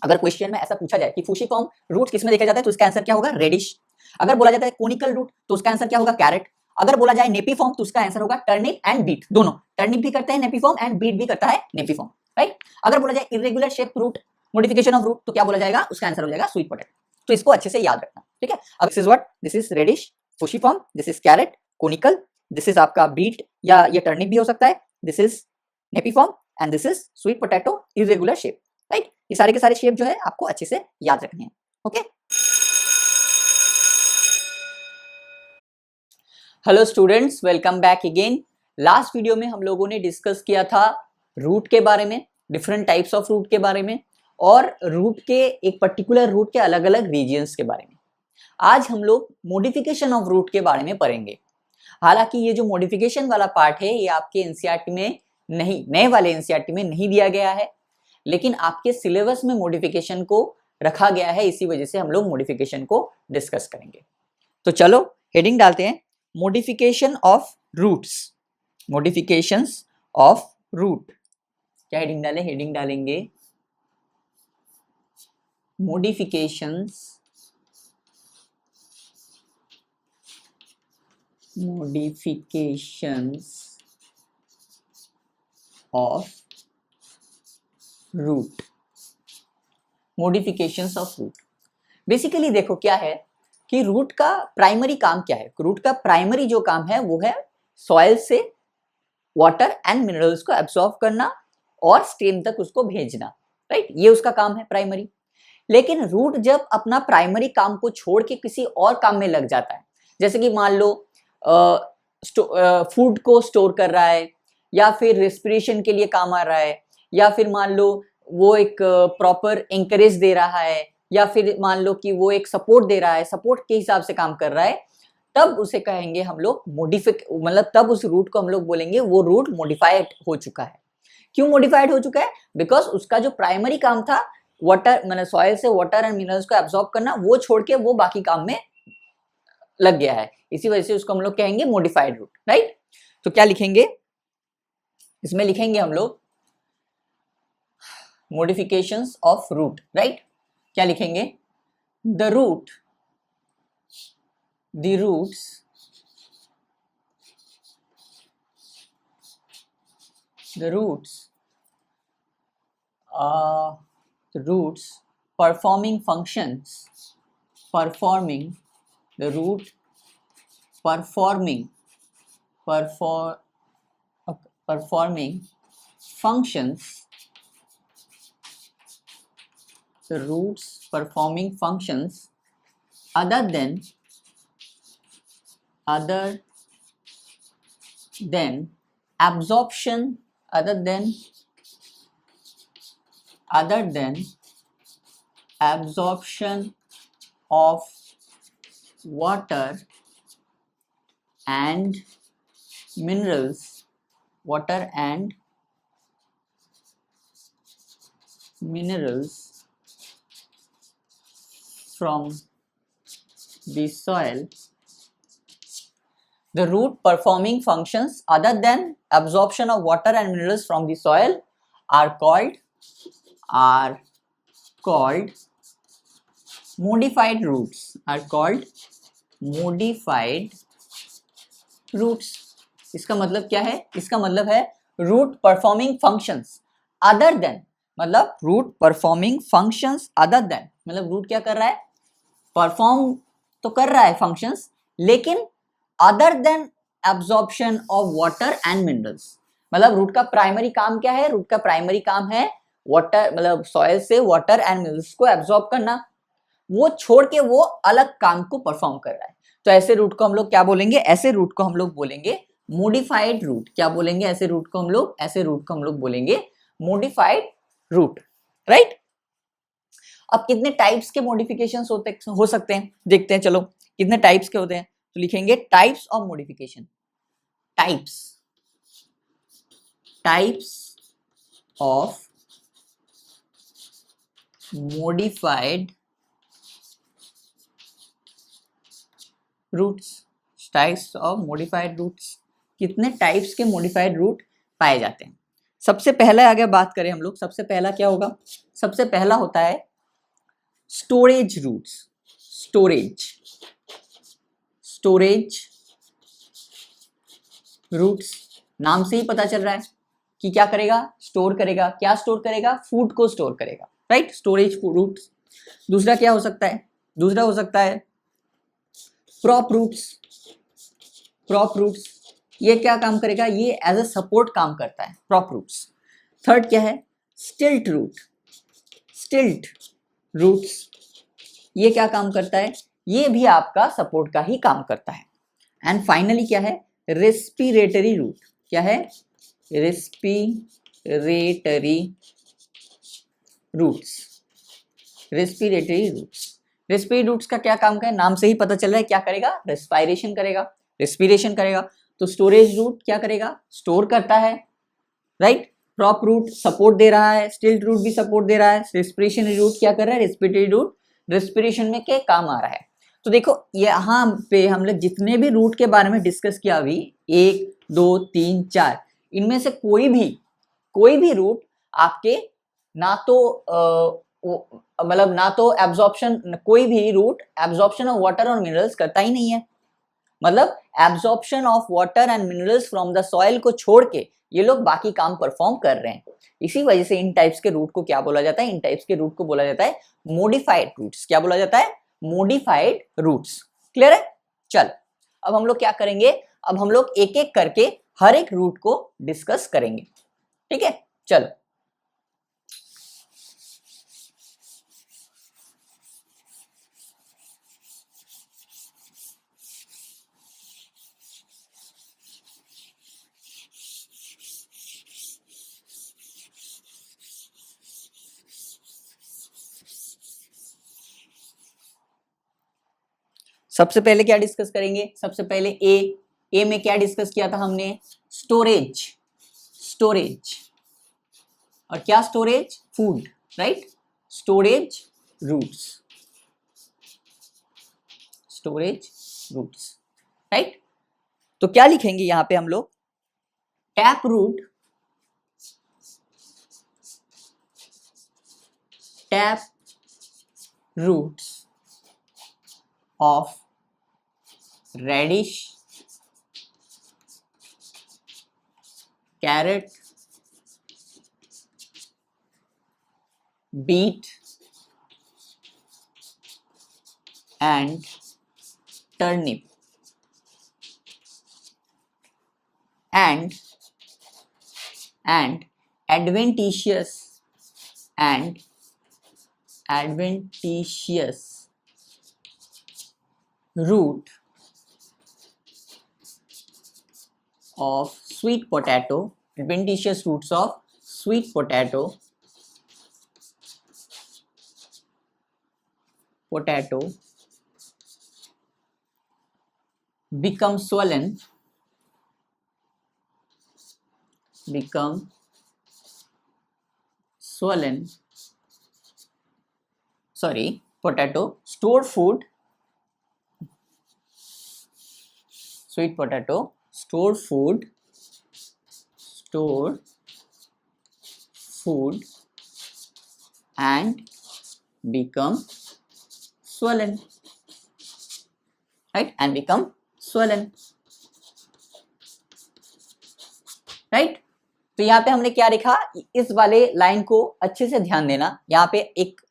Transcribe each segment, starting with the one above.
अगर क्वेश्चन में ऐसा पूछा जाए कि फूसीफॉर्म रूट किसमें देखा जाता है तो इसका आंसर क्या होगा? रेडिश। अगर बोला जाता है कोनिकल रूट तो उसका आंसर क्या होगा? कैरेट। अगर बोला जाए नेपीफॉर्म तो उसका आंसर होगा टर्निप एंड बीट, दोनों। टर्निप भी करते हैं नेपीफॉर्म एंड बीट भी करता है नेपीफॉर्म, राइट। अगर बोला जाए irregular shape root, modification of root, तो क्या बोला जाएगा? उसका आंसर हो जाएगा स्वीट पोटैटो। तो इसको अच्छे से याद रखना, ठीक है। अब this is what, this is radish, fusiform, this is carrot, conical, this is आपका बीट या ये टर्निप भी हो सकता है, this is napiform and this is sweet potato irregular shape, right. ये सारे के सारे शेप जो है आपको अच्छे से याद रखने हैं, okay. Hello students, welcome back again. Last video में हम लोगों ने डिस्कस किया था रूट के बारे में, डिफरेंट टाइप्स ऑफ रूट के बारे में, और रूट के एक पर्टिकुलर रूट के अलग अलग रीजियंस के बारे में। आज हम लोग मॉडिफिकेशन ऑफ रूट के बारे में पढ़ेंगे। हालांकि ये जो मॉडिफिकेशन वाला पार्ट है ये आपके एनसीईआरटी में नहीं, नए वाले एनसीईआरटी में नहीं दिया गया है, लेकिन आपके सिलेबस में मॉडिफिकेशन को रखा गया है, इसी वजह से हम लोग मॉडिफिकेशन को डिस्कस करेंगे। तो चलो हेडिंग डालते हैं, modification of roots, modifications of root. क्या हेडिंग डालें? हेडिंग डालेंगे modifications of root, modifications of root. Basically देखो क्या है कि रूट का प्राइमरी काम क्या है। रूट का प्राइमरी जो काम है वो है सॉइल से वाटर एंड मिनरल्स को एब्सॉर्ब करना और स्टेम तक उसको भेजना, राइट। ये उसका काम है प्राइमरी। लेकिन रूट जब अपना प्राइमरी काम को छोड़ के किसी और काम में लग जाता है, जैसे कि मान लो फूड को स्टोर कर रहा है, या फिर रेस्पिरेशन के लिए काम आ रहा है, या फिर मान लो वो एक प्रॉपर एंकरेज दे रहा है, या फिर मान लो कि वो एक सपोर्ट दे रहा है, सपोर्ट के हिसाब से काम कर रहा है, तब उसे कहेंगे हम लोग मतलब तब उस रूट को हम लोग बोलेंगे वो रूट मॉडिफाइड हो चुका है। क्यों मॉडिफाइड हो चुका है? बिकॉज उसका जो प्राइमरी काम था वाटर, मतलब सॉइल से वाटर एंड मिनरल्स को एब्सॉर्ब करना, वो छोड़ के वो बाकी काम में लग गया है, इसी वजह से उसको हम लोग कहेंगे मॉडिफाइड रूट, राइट। तो क्या लिखेंगे इसमें? लिखेंगे हम लोग मॉडिफिकेशंस ऑफ रूट, राइट। क्या लिखेंगे? The roots the roots performing functions, performing the root performing functions, the roots performing functions other than absorption, other than absorption of water and minerals, from the soil. The root performing functions other than absorption of water and minerals from the soil are called modified roots, इसका मतलब क्या है? इसका मतलब है root performing functions other than, मतलब root performing functions other than, मतलब root क्या कर रहा है? परफॉर्म तो कर रहा है फंक्शंस, लेकिन other than absorption of water and minerals. मतलब रूट का प्राइमरी काम क्या है? रूट का प्राइमरी काम है वाटर, मतलब सॉइल से वाटर एंड मिनरल्स को एब्जॉर्ब करना, वो छोड़ के वो अलग काम को परफॉर्म कर रहा है। तो ऐसे रूट को हम लोग क्या बोलेंगे? ऐसे रूट को हम लोग बोलेंगे मॉडिफाइड रूट। क्या बोलेंगे? ऐसे रूट को हम लोग बोलेंगे मॉडिफाइड रूट, राइट। अब कितने टाइप्स के मॉडिफिकेशंस हो सकते हैं देखते हैं, चलो कितने टाइप्स के होते हैं। तो लिखेंगे types of modification, types of modified roots, types of modified roots. कितने टाइप्स के मॉडिफाइड रूट पाए जाते हैं? सबसे पहला अगर बात करें हम लोग, सबसे पहला क्या होगा? सबसे पहला होता है स्टोरेज रूट्स। स्टोरेज रूट्स, नाम से ही पता चल रहा है कि क्या करेगा? स्टोर करेगा। क्या स्टोर करेगा? फूड को स्टोर करेगा, राइट? Storage roots. दूसरा क्या हो सकता है? दूसरा हो सकता है क्रॉप रूट्स। ये क्या काम करेगा? ये एज अ सपोर्ट काम करता है, क्रॉप रूट्स। थर्ड क्या है? स्टिल्ट रूट्स। ये क्या काम करता है? ये भी आपका सपोर्ट का ही काम करता है। एंड फाइनली क्या है? Respiratory root. क्या है? Respiratory roots. रेस्पिरेटरी रूट्स का क्या काम है? नाम से ही पता चल रहा है क्या करेगा? रेस्पिरेशन करेगा। तो स्टोरेज रूट क्या करेगा? स्टोर करता है, राइट? क्रॉप रूट सपोर्ट दे रहा है, स्टिल्ट रूट भी सपोर्ट दे रहा है, रेस्पिरेशन रूट क्या कर रहा है? रेस्पिरेटरी रूट रेस्पिरेशन में क्या काम आ रहा है। तो देखो यहाँ पे हम लोग जितने भी रूट के बारे में डिस्कस किया अभी, 1 2 3 4, इनमें से कोई भी रूट आपके ना तो मतलब ना तो एब्जॉर्प्शन, कोई भी रूट एब्जॉर्प्शन ऑफ वाटर और मिनरल्स करता ही नहीं है। मतलब absorption of water and minerals from the soil को छोड़ के ये लोग बाकी काम परफॉर्म कर रहे हैं। इसी वजह से इन टाइप्स के रूट को क्या बोला जाता है? इन टाइप्स के रूट को बोला जाता है मॉडिफाइड रूट्स। क्या बोला जाता है? Modified roots. क्लियर है? चल अब हम लोग क्या करेंगे? अब हम लोग एक एक करके हर एक रूट को डिस्कस करेंगे, ठीक है? चलो सबसे पहले क्या डिस्कस करेंगे? सबसे पहले ए में क्या डिस्कस किया था हमने? स्टोरेज। और क्या storage? Food, right? Storage roots, right? तो क्या लिखेंगे यहां पे हम लोग? Tap roots of radish, carrot, beet and turnip, and adventitious root of sweet potato, adventitious roots of sweet potato become swollen, potato, stored food, sweet potato, stored food and become swollen, right? And become swollen, right? तो यहाँ पे हमने क्या लिखा? इस वाले line को अच्छे से ध्यान देना। यहाँ पे एक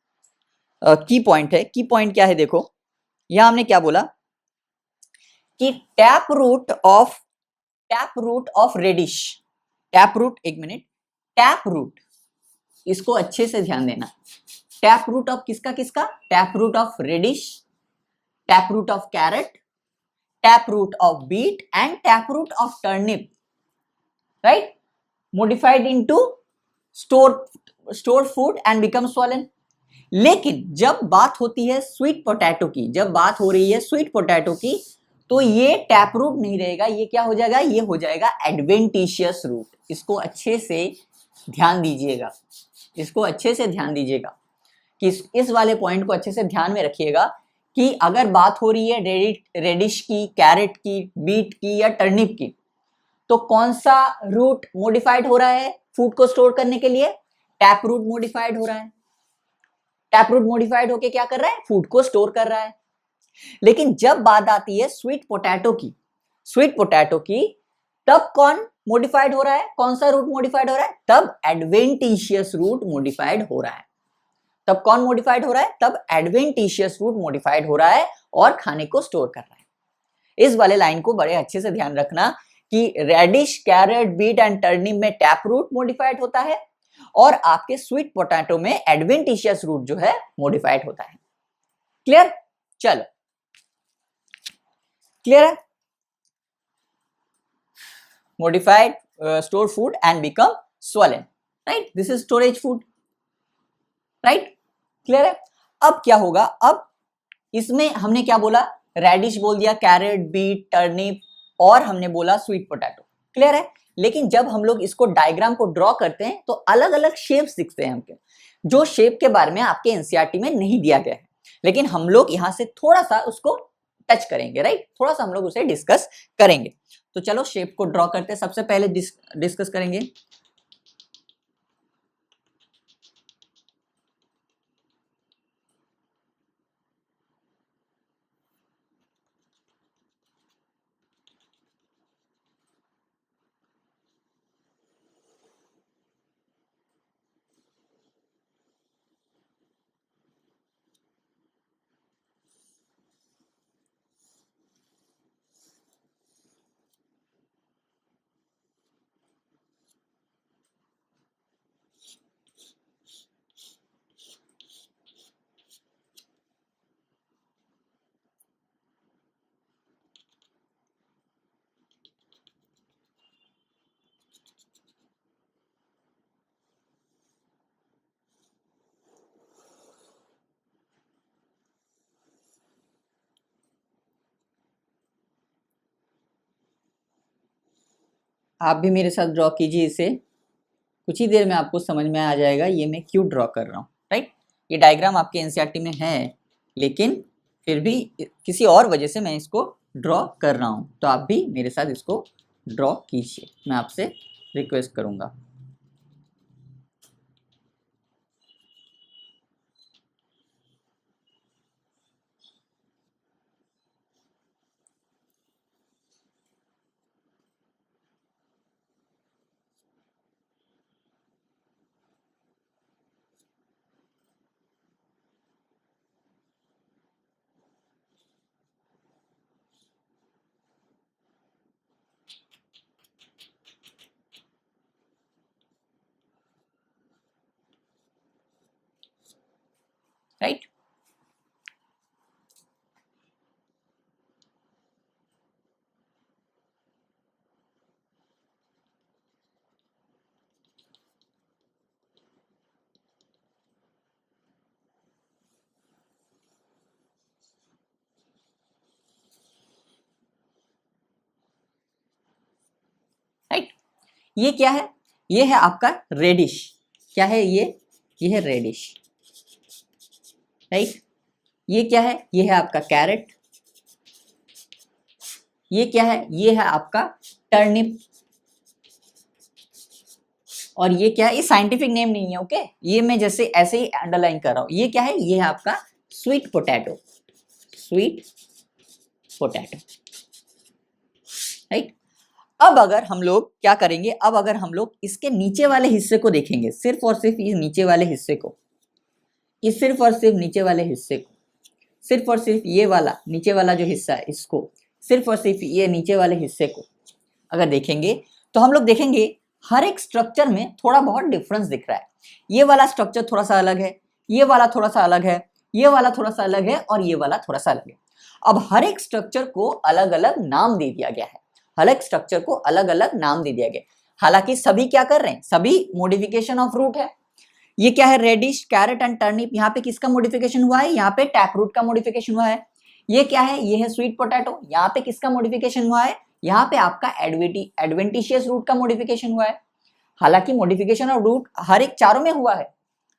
की पॉइंट है। की पॉइंट क्या है? देखो यहाँ हमने क्या बोला कि टैप रूट ऑफ रेडिश, एक मिनट, टैप रूट, इसको अच्छे से ध्यान देना। टैप रूट ऑफ किसका? Tap root of radish, tap root of carrot, tap root of beet and tap root of turnip, right? modified into stored food and become swollen। लेकिन जब बात होती है स्वीट पोटैटो की, जब बात हो रही है स्वीट पोटैटो की, तो ये टैप रूट नहीं रहेगा। ये क्या हो जाएगा? ये हो जाएगा एडवेंटिशियस रूट। इसको अच्छे से ध्यान दीजिएगा, कि इस वाले पॉइंट को अच्छे से ध्यान में रखिएगा कि अगर बात हो रही है रेडिश की, कैरेट की, बीट की या टर्निप की, तो कौन सा रूट मॉडिफाइड हो रहा है? फूड को स्टोर करने के लिए? टैप रूट मॉडिफाइड हो रहा है। टैप रूट मॉडिफाइड होके क्या कर रहा है? फूड को स्टोर कर रहा है। लेकिन जब बात आती है स्वीट पोटैटो की, तब कौन मॉडिफाइड हो रहा है? कौन सा रूट मॉडिफाइड हो रहा है? तब एडवेंटिशियस रूट मॉडिफाइड हो रहा है। तब कौन मॉडिफाइड हो रहा है? तब एडवेंटिशियस रूट मॉडिफाइड हो रहा है और खाने को स्टोर कर रहा है। इस वाले लाइन को बड़े अच्छे से ध्यान रखना कि radish, carrot, beet and turnip में टैप रूट मॉडिफाइड होता है और आपके स्वीट पोटैटो में एडवेंटिशियस रूट जो है मॉडिफाइड होता है। क्लियर? चलो, क्लियर है? modified stored food and become swollen, right? This is storage food, right? clear है? अब क्या होगा? अब इसमें हमने क्या बोला? रेडिश बोल दिया, कैरेट, बीट, टर्निप और हमने बोला स्वीट पोटैटो। क्लियर है? लेकिन जब हम लोग इसको डायग्राम को ड्रॉ करते हैं तो अलग अलग शेप्स दिखते हैं हमके, जो शेप के बारे में आपके एनसीईआरटी में नहीं दिया गया है, लेकिन हम लोग यहां से थोड़ा सा उसको टच करेंगे, राइट? थोड़ा सा हम लोग उसे डिस्कस करेंगे। तो चलो शेप को ड्रॉ करते हैं। सबसे पहले डिस्कस करेंगे आप भी मेरे साथ ड्रॉ कीजिए इसे। कुछ ही देर में आपको समझ में आ जाएगा ये मैं क्यों ड्रॉ कर रहा हूँ, राइट? ये डायग्राम आपके एनसीईआरटी में है, लेकिन फिर भी किसी और वजह से मैं इसको ड्रॉ कर रहा हूँ। तो आप भी मेरे साथ इसको ड्रॉ कीजिए, मैं आपसे रिक्वेस्ट करूँगा। राइट? राइट? ये क्या है? ये है आपका रेडिश। क्या है ये है रेडिश, राइट? ये क्या है? ये है आपका कैरेट। ये क्या है? ये है आपका टर्निप। और ये क्या है? ये साइंटिफिक नेम नहीं है, ओके? ये मैं जैसे ऐसे ही अंडरलाइन कर रहा हूं। ये क्या है? ये है आपका sweet potato, sweet potato, right? अब अगर हम लोग क्या करेंगे? अब अगर हम लोग इसके नीचे वाले हिस्से को देखेंगे, सिर्फ और सिर्फ ये नीचे वाले हिस्से को, ये सिर्फ और सिर्फ नीचे वाले हिस्से को, सिर्फ और सिर्फ ये वाला नीचे वाला जो हिस्सा है इसको, सिर्फ और सिर्फ ये नीचे वाले हिस्से को अगर देखेंगे तो हम लोग देखेंगे हर एक स्ट्रक्चर में थोड़ा बहुत डिफरेंस दिख रहा है। ये वाला स्ट्रक्चर थोड़ा सा अलग है, ये वाला थोड़ा सा अलग है, ये वाला थोड़ा सा अलग है और ये वाला थोड़ा सा अलग है। अब हर एक स्ट्रक्चर को अलग अलग नाम दे दिया गया है, हर एक स्ट्रक्चर को अलग अलग नाम दे दिया गया। हालांकि सभी क्या कर रहे हैं? सभी मॉडिफिकेशन ऑफ रूट है। ये क्या है? Radish, carrot and turnip. यहाँ पे किसका मॉडिफिकेशन हुआ है? यहाँ पे टैप रूट का मॉडिफिकेशन हुआ है। ये क्या है? ये है स्वीट पोटैटो। यहाँ पे किसका मॉडिफिकेशन हुआ है? यहाँ पे आपका एडवेंटिशियस रूट का मॉडिफिकेशन हुआ है। हालांकि मॉडिफिकेशन ऑफ रूट हर एक चारों में हुआ है,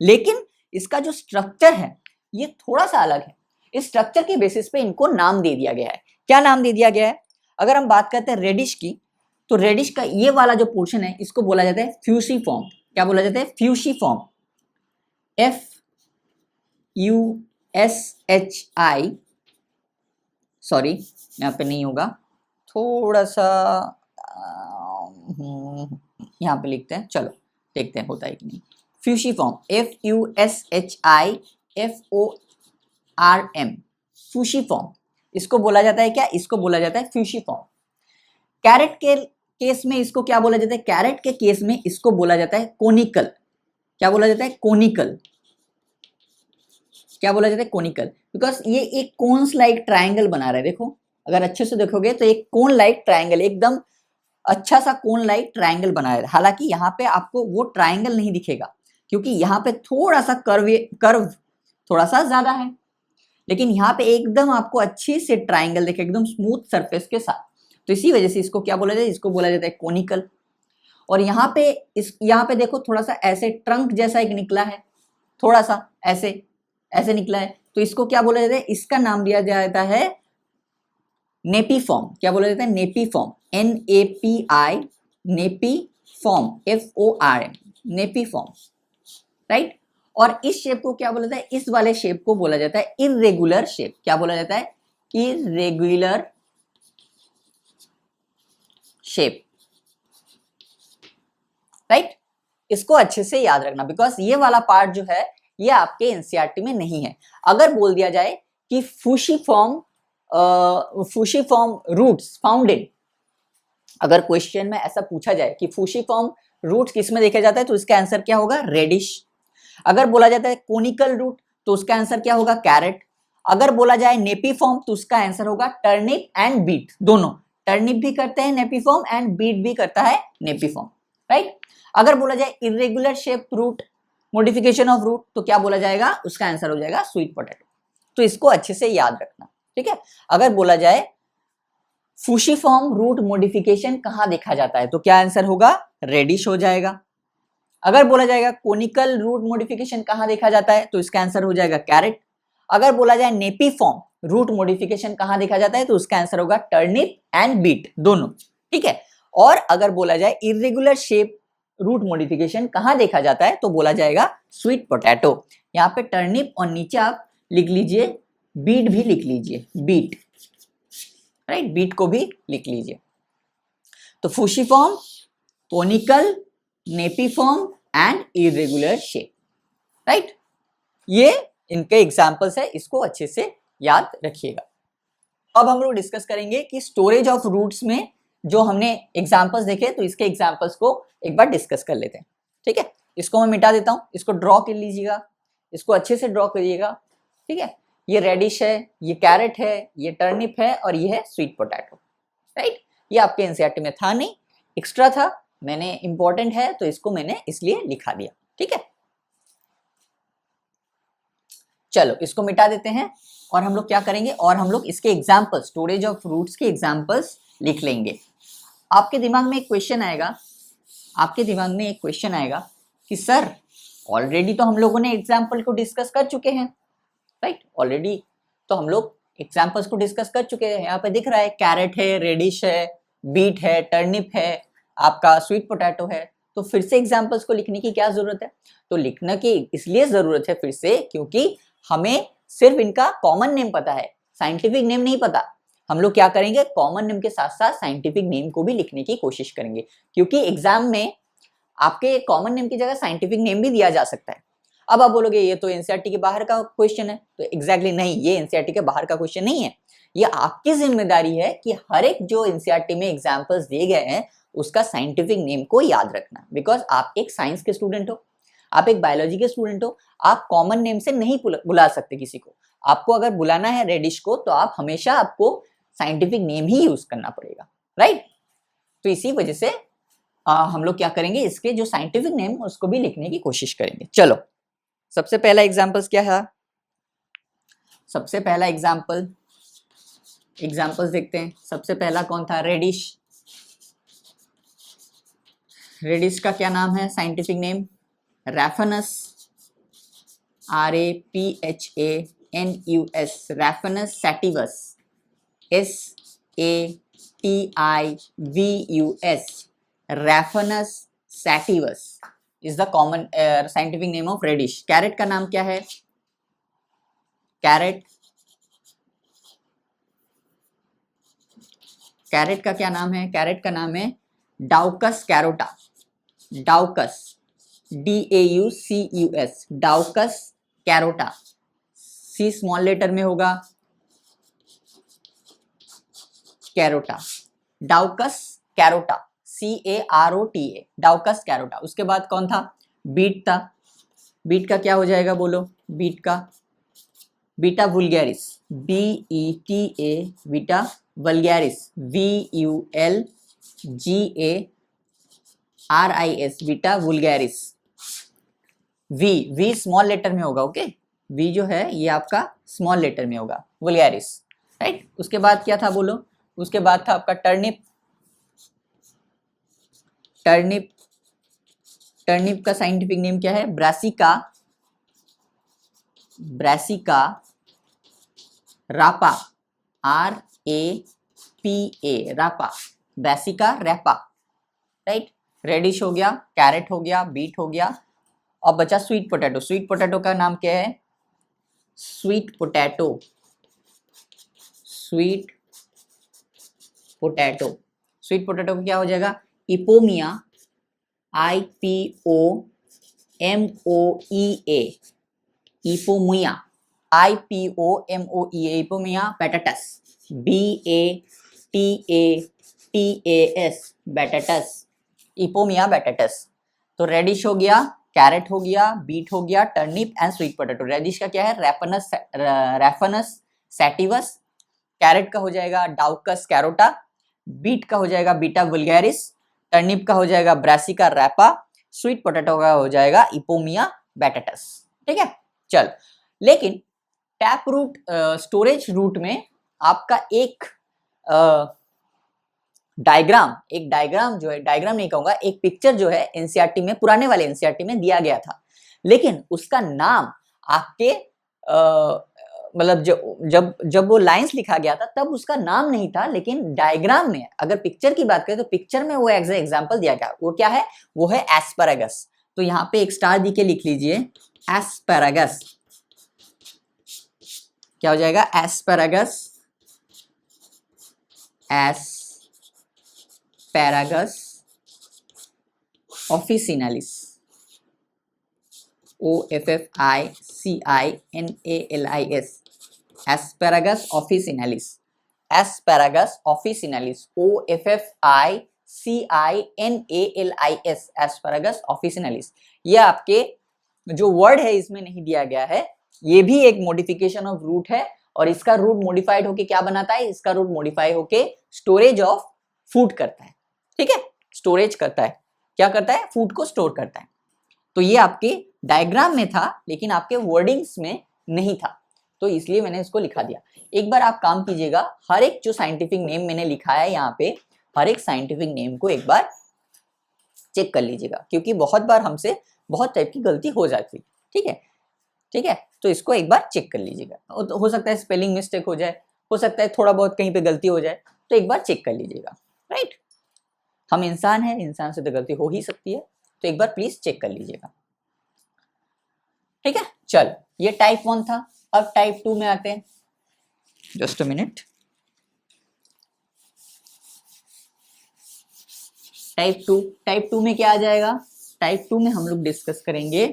लेकिन इसका जो स्ट्रक्चर है ये थोड़ा सा अलग है। इस स्ट्रक्चर के बेसिस पे इनको नाम दे दिया गया है। क्या नाम दे दिया गया है? अगर हम बात करते हैं रेडिश की, तो रेडिश का ये वाला जो पोर्शन है इसको बोला जाता है फ्यूसिफॉर्म। क्या बोला जाता है? फ्यूसिफॉर्म। FUSHI, सॉरी यहाँ पे नहीं होगा, थोड़ा सा यहाँ पे लिखते हैं, चलो देखते हैं होता है कि नहीं। फ्यूसिफॉर्म, FUSHIFORM, फ्यूसिफॉर्म, इसको बोला जाता है क्या? इसको बोला जाता है फ्यूसिफॉर्म। कैरेट के केस में इसको क्या बोला जाता है? कैरेट के केस में इसको बोला जाता है कोनिकल। क्या बोला जाता है? कोनिकल। क्या बोला जाता है? कोनिकल, बिकॉज ये एक कोन्स लाइक ट्रायंगल बना रहा है। देखो, अगर अच्छे से देखोगे तो एक कोन लाइक ट्रायंगल, एकदम अच्छा सा कोन लाइक ट्रायंगल बना है। हालांकि यहाँ पे आपको वो ट्रायंगल नहीं दिखेगा क्योंकि यहाँ पे थोड़ा सा कर्व थोड़ा सा ज्यादा है, लेकिन यहाँ पे एकदम आपको अच्छी से ट्रायंगल देखे, एकदम स्मूथ सरफेस के साथ। तो इसी वजह से इसको क्या बोला जाता है? इसको बोला जाता है कोनिकल। और यहाँ पे देखो थोड़ा सा ऐसे ट्रंक जैसा एक निकला है, थोड़ा सा ऐसे निकला है, तो इसको क्या बोला जाता है? इसका नाम दिया जाता है नेपीफॉर्म। क्या बोला जाता है? Napiform, NAPI, napiform, FORM, napiform, right. और इस शेप को क्या बोला जाता है? इस वाले शेप को बोला जाता है इर्रेगुलर शेप। क्या बोला जाता है? Irregular shape, right. इसको अच्छे से याद रखना, बिकॉज ये वाला पार्ट जो है ये आपके एनसीईआरटी में नहीं है। अगर बोल दिया जाए कि फ्यूसिफॉर्म रूट्स फाउंडेड, अगर क्वेश्चन में ऐसा पूछा जाए कि फ्यूसिफॉर्म रूट्स किस में देखा जाता है, तो इसका आंसर क्या होगा? रेडिश। अगर बोला जाता है कोनिकल रूट, तो उसका आंसर क्या होगा? कैरेट। अगर बोला जाए नेपीफॉर्म, तो उसका आंसर होगा टर्निप एंड बीट, दोनों। टर्निप भी करते हैं नेपीफॉर्म एंड बीट भी करता है नेपीफॉर्म, राइट। अगर बोला जाए irregular shape root, modification of root, तो क्या बोला जाएगा? उसका आंसर हो जाएगा स्वीट पोटैटो। तो इसको अच्छे से याद रखना, ठीक है। अगर बोला जाए फ्यूसिफॉर्म रूट मॉडिफिकेशन कहां देखा जाता है, तो क्या आंसर होगा? रेडिश हो जाएगा। अगर बोला जाएगा कोनिकल रूट मॉडिफिकेशन कहां देखा जाता है, तो इसका आंसर हो जाएगा कैरेट। अगर बोला जाए नेपीफॉर्म रूट मॉडिफिकेशन कहां देखा जाता है, तो उसका आंसर होगा टर्निप एंड बीट, दोनों, ठीक है। और अगर बोला जाए इरेगुलर शेप रूट मॉडिफिकेशन कहां देखा जाता है, तो बोला जाएगा स्वीट पोटैटो। यहाँ पे टर्निप और नीचे आप लिख लीजिए बीट भी लिख लीजिए, बीट, राइट, बीट को भी लिख लीजिए। तो fusiform, conical, napiform and irregular shape, right. ये इनके एग्जांपल्स है, इसको अच्छे से याद रखिएगा। अब हम लोग डिस्कस करेंगे कि स्टोरेज ऑफ रूट्स में जो हमने एग्जांपल्स देखे, तो इसके एग्जांपल्स को एक बार डिस्कस कर लेते हैं, ठीक है। इसको मैं मिटा देता हूं, इसको ड्रॉ कर लीजिएगा, इसको अच्छे से ड्रॉ करिएगा, ठीक है। ये रेडिश है, ये कैरेट है, ये टर्निप है और ये है स्वीट पोटैटो, राइट। ये आपके एनसीईआरटी में था नहीं, एक्स्ट्रा था, मैंने इंपॉर्टेंट है तो इसको मैंने इसलिए लिखा दिया, ठीक है। चलो इसको मिटा देते हैं और हम लोग क्या करेंगे, और हम लोग इसके एग्जाम्पल्स, स्टोरेज ऑफ रूट्स के एग्जाम्पल्स लिख लेंगे। आपके दिमाग में एक क्वेश्चन आएगा, आपके दिमाग में एक क्वेश्चन आएगा कि सर ऑलरेडी तो हम लोगों ने एग्जाम्पल को डिस्कस कर चुके हैं, राइट। ऑलरेडी तो हम लोग एग्जाम्पल्स को डिस्कस कर चुके हैं। यहाँ पे दिख रहा है कैरेट है, रेडिश है, बीट है, टर्निप है, आपका स्वीट पोटैटो है, तो फिर से एग्जाम्पल्स को लिखने की क्या जरूरत है? तो लिखने की इसलिए जरूरत है फिर से क्योंकि हमें सिर्फ इनका कॉमन नेम पता है, साइंटिफिक नेम नहीं पता। हम लोग क्या करेंगे, कॉमन नेम के साथ साथ साइंटिफिक नेम को भी लिखने की कोशिश करेंगे, क्योंकि एग्जाम में आपके कॉमन नेम की जगह साइंटिफिक नेम भी दिया जा सकता है। अब आप बोलोगे ये तो एनसीईआरटी के बाहर का क्वेश्चन है, तो एग्जैक्टली नहीं, ये एनसीईआरटी के बाहर का क्वेश्चन नहीं है। ये आपकी जिम्मेदारी है कि हर एक जो एनसीईआरटी में एग्जाम्पल्स दिए गए हैं उसका साइंटिफिक नेम को याद रखना, बिकॉज आप एक साइंस के स्टूडेंट हो, आप एक बायोलॉजी के स्टूडेंट हो, आप कॉमन नेम से नहीं बुला सकते किसी को। आपको अगर बुलाना है रेडिश को, तो आप हमेशा आपको साइंटिफिक नेम ही यूज करना पड़ेगा, राइट। तो इसी वजह से हम लोग क्या करेंगे, इसके जो साइंटिफिक नेम उसको भी लिखने की कोशिश करेंगे। चलो सबसे पहला एग्जाम्पल्स क्या है, सबसे पहला एग्जाम्पल्स देखते हैं। सबसे पहला कौन था? रेडिश। रेडिश का क्या नाम है, scientific name? Raphanus, RAPHANUS, Raphanus sativus, SATIVUS, T-I-V-U-S, Raphanus sativus is the common scientific name of radish. Carrot का नाम क्या है? कैरेट का क्या नाम है? कैरेट का नाम है Daucus carota. Daucus, DAUCUS, Daucus carota. C small letter में होगा, carota, Daucus carota, CAROTA, Daucus carota. उसके बाद कौन था? बीट था. बीट का क्या हो जाएगा बोलो? बीट का Beta vulgaris, BETA, Beta vulgaris, VULGARIS, Beta vulgaris. V small letter में होगा. ओके, वी जो है ये आपका स्मॉल लेटर में होगा, वुल्गैरिस, राइट. उसके बाद क्या था बोलो? उसके बाद था आपका टर्निप. टर्निप का साइंटिफिक नेम क्या है? ब्रासिका रापा, RAPA, रापा, ब्रासिका रैपा, राइट. रेडिश हो गया, कैरेट हो गया, बीट हो गया. अब बचा स्वीट पोटैटो. स्वीट पोटैटो का नाम क्या है? स्वीट पोटैटो को क्या हो जाएगा? Ipomoea, IPOMOEA, Ipomoea, Ipomoea batatas, BATATAS, batatas, Ipomoea batatas. तो रेडिश हो गया, कैरेट हो गया, बीट हो गया, turnip and sweet potato. Radish का क्या है? रैफनस सैटिवस. कैरेट का हो जाएगा डाउकस कैरोटा. बीट का हो जाएगा बीटा वुल्गैरिस. टर्निप का हो जाएगा ब्रासिका रैपा. स्वीट पोटैटो का हो जाएगा इपोमिया बैटाटस. ठीक है, चल. लेकिन टैप रूट, स्टोरेज रूट में आपका एक डायग्राम जो है, डायग्राम नहीं कहूंगा, एक पिक्चर जो है एनसीईआरटी में, पुराने वाले एनसीईआरटी में दिया गया था. लेकिन उसका नाम आपके मतलब जब वो लाइंस लिखा गया था तब उसका नाम नहीं था. लेकिन डायग्राम में अगर पिक्चर की बात करें तो पिक्चर में वो एग्जांपल दिया गया. वो क्या है? वो है एस्पैरागस. तो यहाँ पे एक स्टार दी के लिख लीजिए, एस्पैरागस. क्या हो जाएगा? Asparagus officinalis, OFFICINALIS, asparagus officinalis, OFFICINALIS, asparagus officinalis. ये आपके जो वर्ड है इसमें नहीं दिया गया है. ये भी एक मॉडिफिकेशन ऑफ रूट है और इसका रूट मॉडिफाइड होके क्या बनाता है? इसका रूट मॉडिफाई होके स्टोरेज ऑफ फूड करता है. ठीक है, स्टोरेज करता है. क्या करता है? फूड को स्टोर करता है. तो ये आपके डायग्राम में था लेकिन आपके वर्डिंग्स में नहीं था, तो इसलिए मैंने इसको लिखा दिया. एक बार आप काम कीजिएगा, हर एक जो साइंटिफिक नेम मैंने लिखा है यहाँ पे, हर एक साइंटिफिक नेम को एक बार चेक कर लीजिएगा, क्योंकि बहुत बार हमसे बहुत टाइप की गलती हो जाती है. ठीक है, तो इसको एक बार चेक कर लीजिएगा. हो सकता है स्पेलिंग मिस्टेक हो जाए, हो सकता है थोड़ा बहुत कहीं पे गलती हो जाए, तो एक बार चेक कर लीजिएगा, राइट. हम इंसान हैं, इंसान से तो गलती हो ही सकती है, तो एक बार प्लीज चेक कर लीजिएगा. ठीक है, चल. ये टाइप 1 था. अब टाइप 2 में आते हैं. Just a minute. टाइप 2 में क्या आ जाएगा? टाइप 2 में हम लोग डिस्कस करेंगे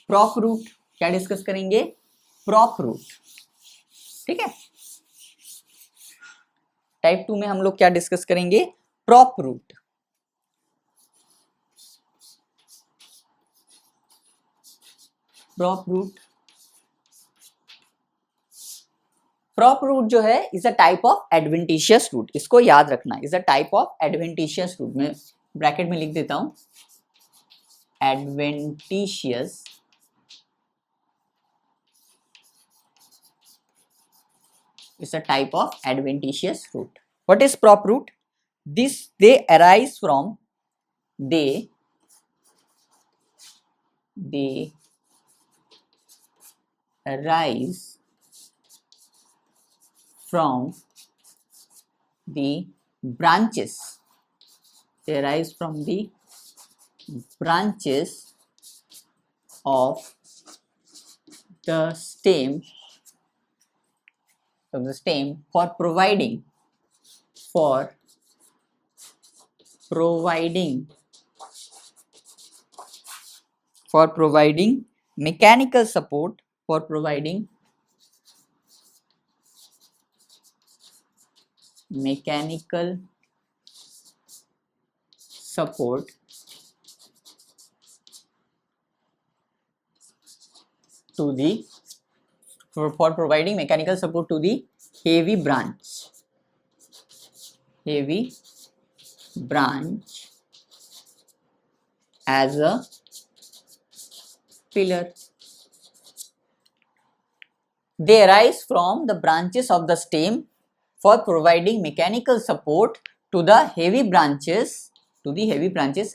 प्रॉप रूट. क्या डिस्कस करेंगे? Prop root. ठीक है, टाइप 2 में हम लोग क्या डिस्कस करेंगे? Prop root. प्रॉप रूट जो है is a type of adventitious root. इसको याद रखना, is a type of adventitious root. में ब्रैकेट में लिख देता हूं, adventitious is a type of adventitious root. What is prop root? They arise from the branches. They arise from the branches of the stem for providing mechanical support to the heavy branch as a pillar. They arise from the branches of the stem for providing mechanical support to the heavy branches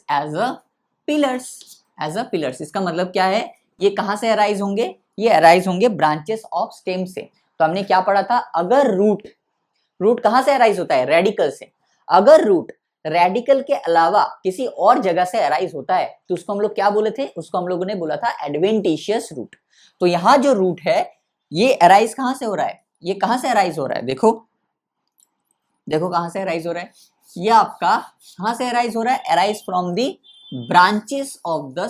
as a pillars. इसका मतलब क्या है, ये कहां से arise होंगे, ये arise होंगे ब्रांचेस ऑफ स्टेम से. तो हमने क्या पढ़ा था, अगर रूट कहां से अराइज होता है, रेडिकल से. अगर रूट रेडिकल के अलावा किसी और जगह से अराइज होता है तो उसको हम लोग क्या बोले थे, उसको हम लोगों ने बोला था एडवेंटिशियस रूट. तो यहां जो रूट है ये अराइज कहां से हो रहा है, ये कहां से अराइज हो रहा है, देखो कहां से अराइज हो रहा है, ये आपका कहां से अराइज हो रहा है, arise from the branches of the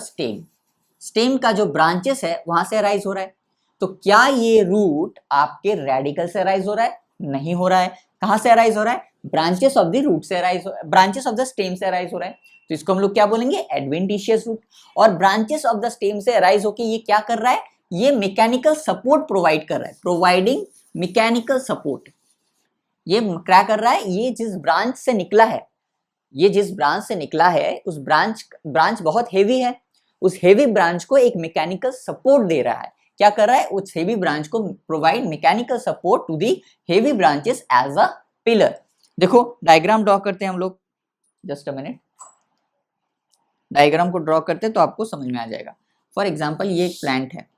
stem का जो ब्रांचेस है वहां से अराइज हो रहा है. तो क्या ये रूट आपके रेडिकल से अराइज हो रहा है, नहीं हो रहा है. कहां से अराइज हो रहा है, ब्रांचेस ऑफ द रूट से अराइज हो, ब्रांचेस ऑफ द स्टेम से अराइज हो रहा है. तो इसको हम लोग क्या बोलेंगे, एडवेंटिशियस रूट. और ब्रांचेस ऑफ द स्टेम से अराइज होके ये क्या कर रहा है, ये मैकेनिकल सपोर्ट प्रोवाइड कर रहा है, प्रोवाइडिंग मैकेनिकल सपोर्ट. ये क्या कर रहा है, ये जिस ब्रांच से निकला है, उस ब्रांच बहुत हेवी है, उस हेवी ब्रांच को एक मैकेनिकल सपोर्ट दे रहा है. क्या कर रहा है, उस हेवी ब्रांच को provide mechanical support to the heavy branches as a pillar. देखो डायग्राम ड्रॉ करते हैं हम लोग, जस्ट अ मिनट. डायग्राम को ड्रॉ करते हैं तो आपको समझ में आ जाएगा. फॉर एग्जाम्पल ये एक प्लांट है,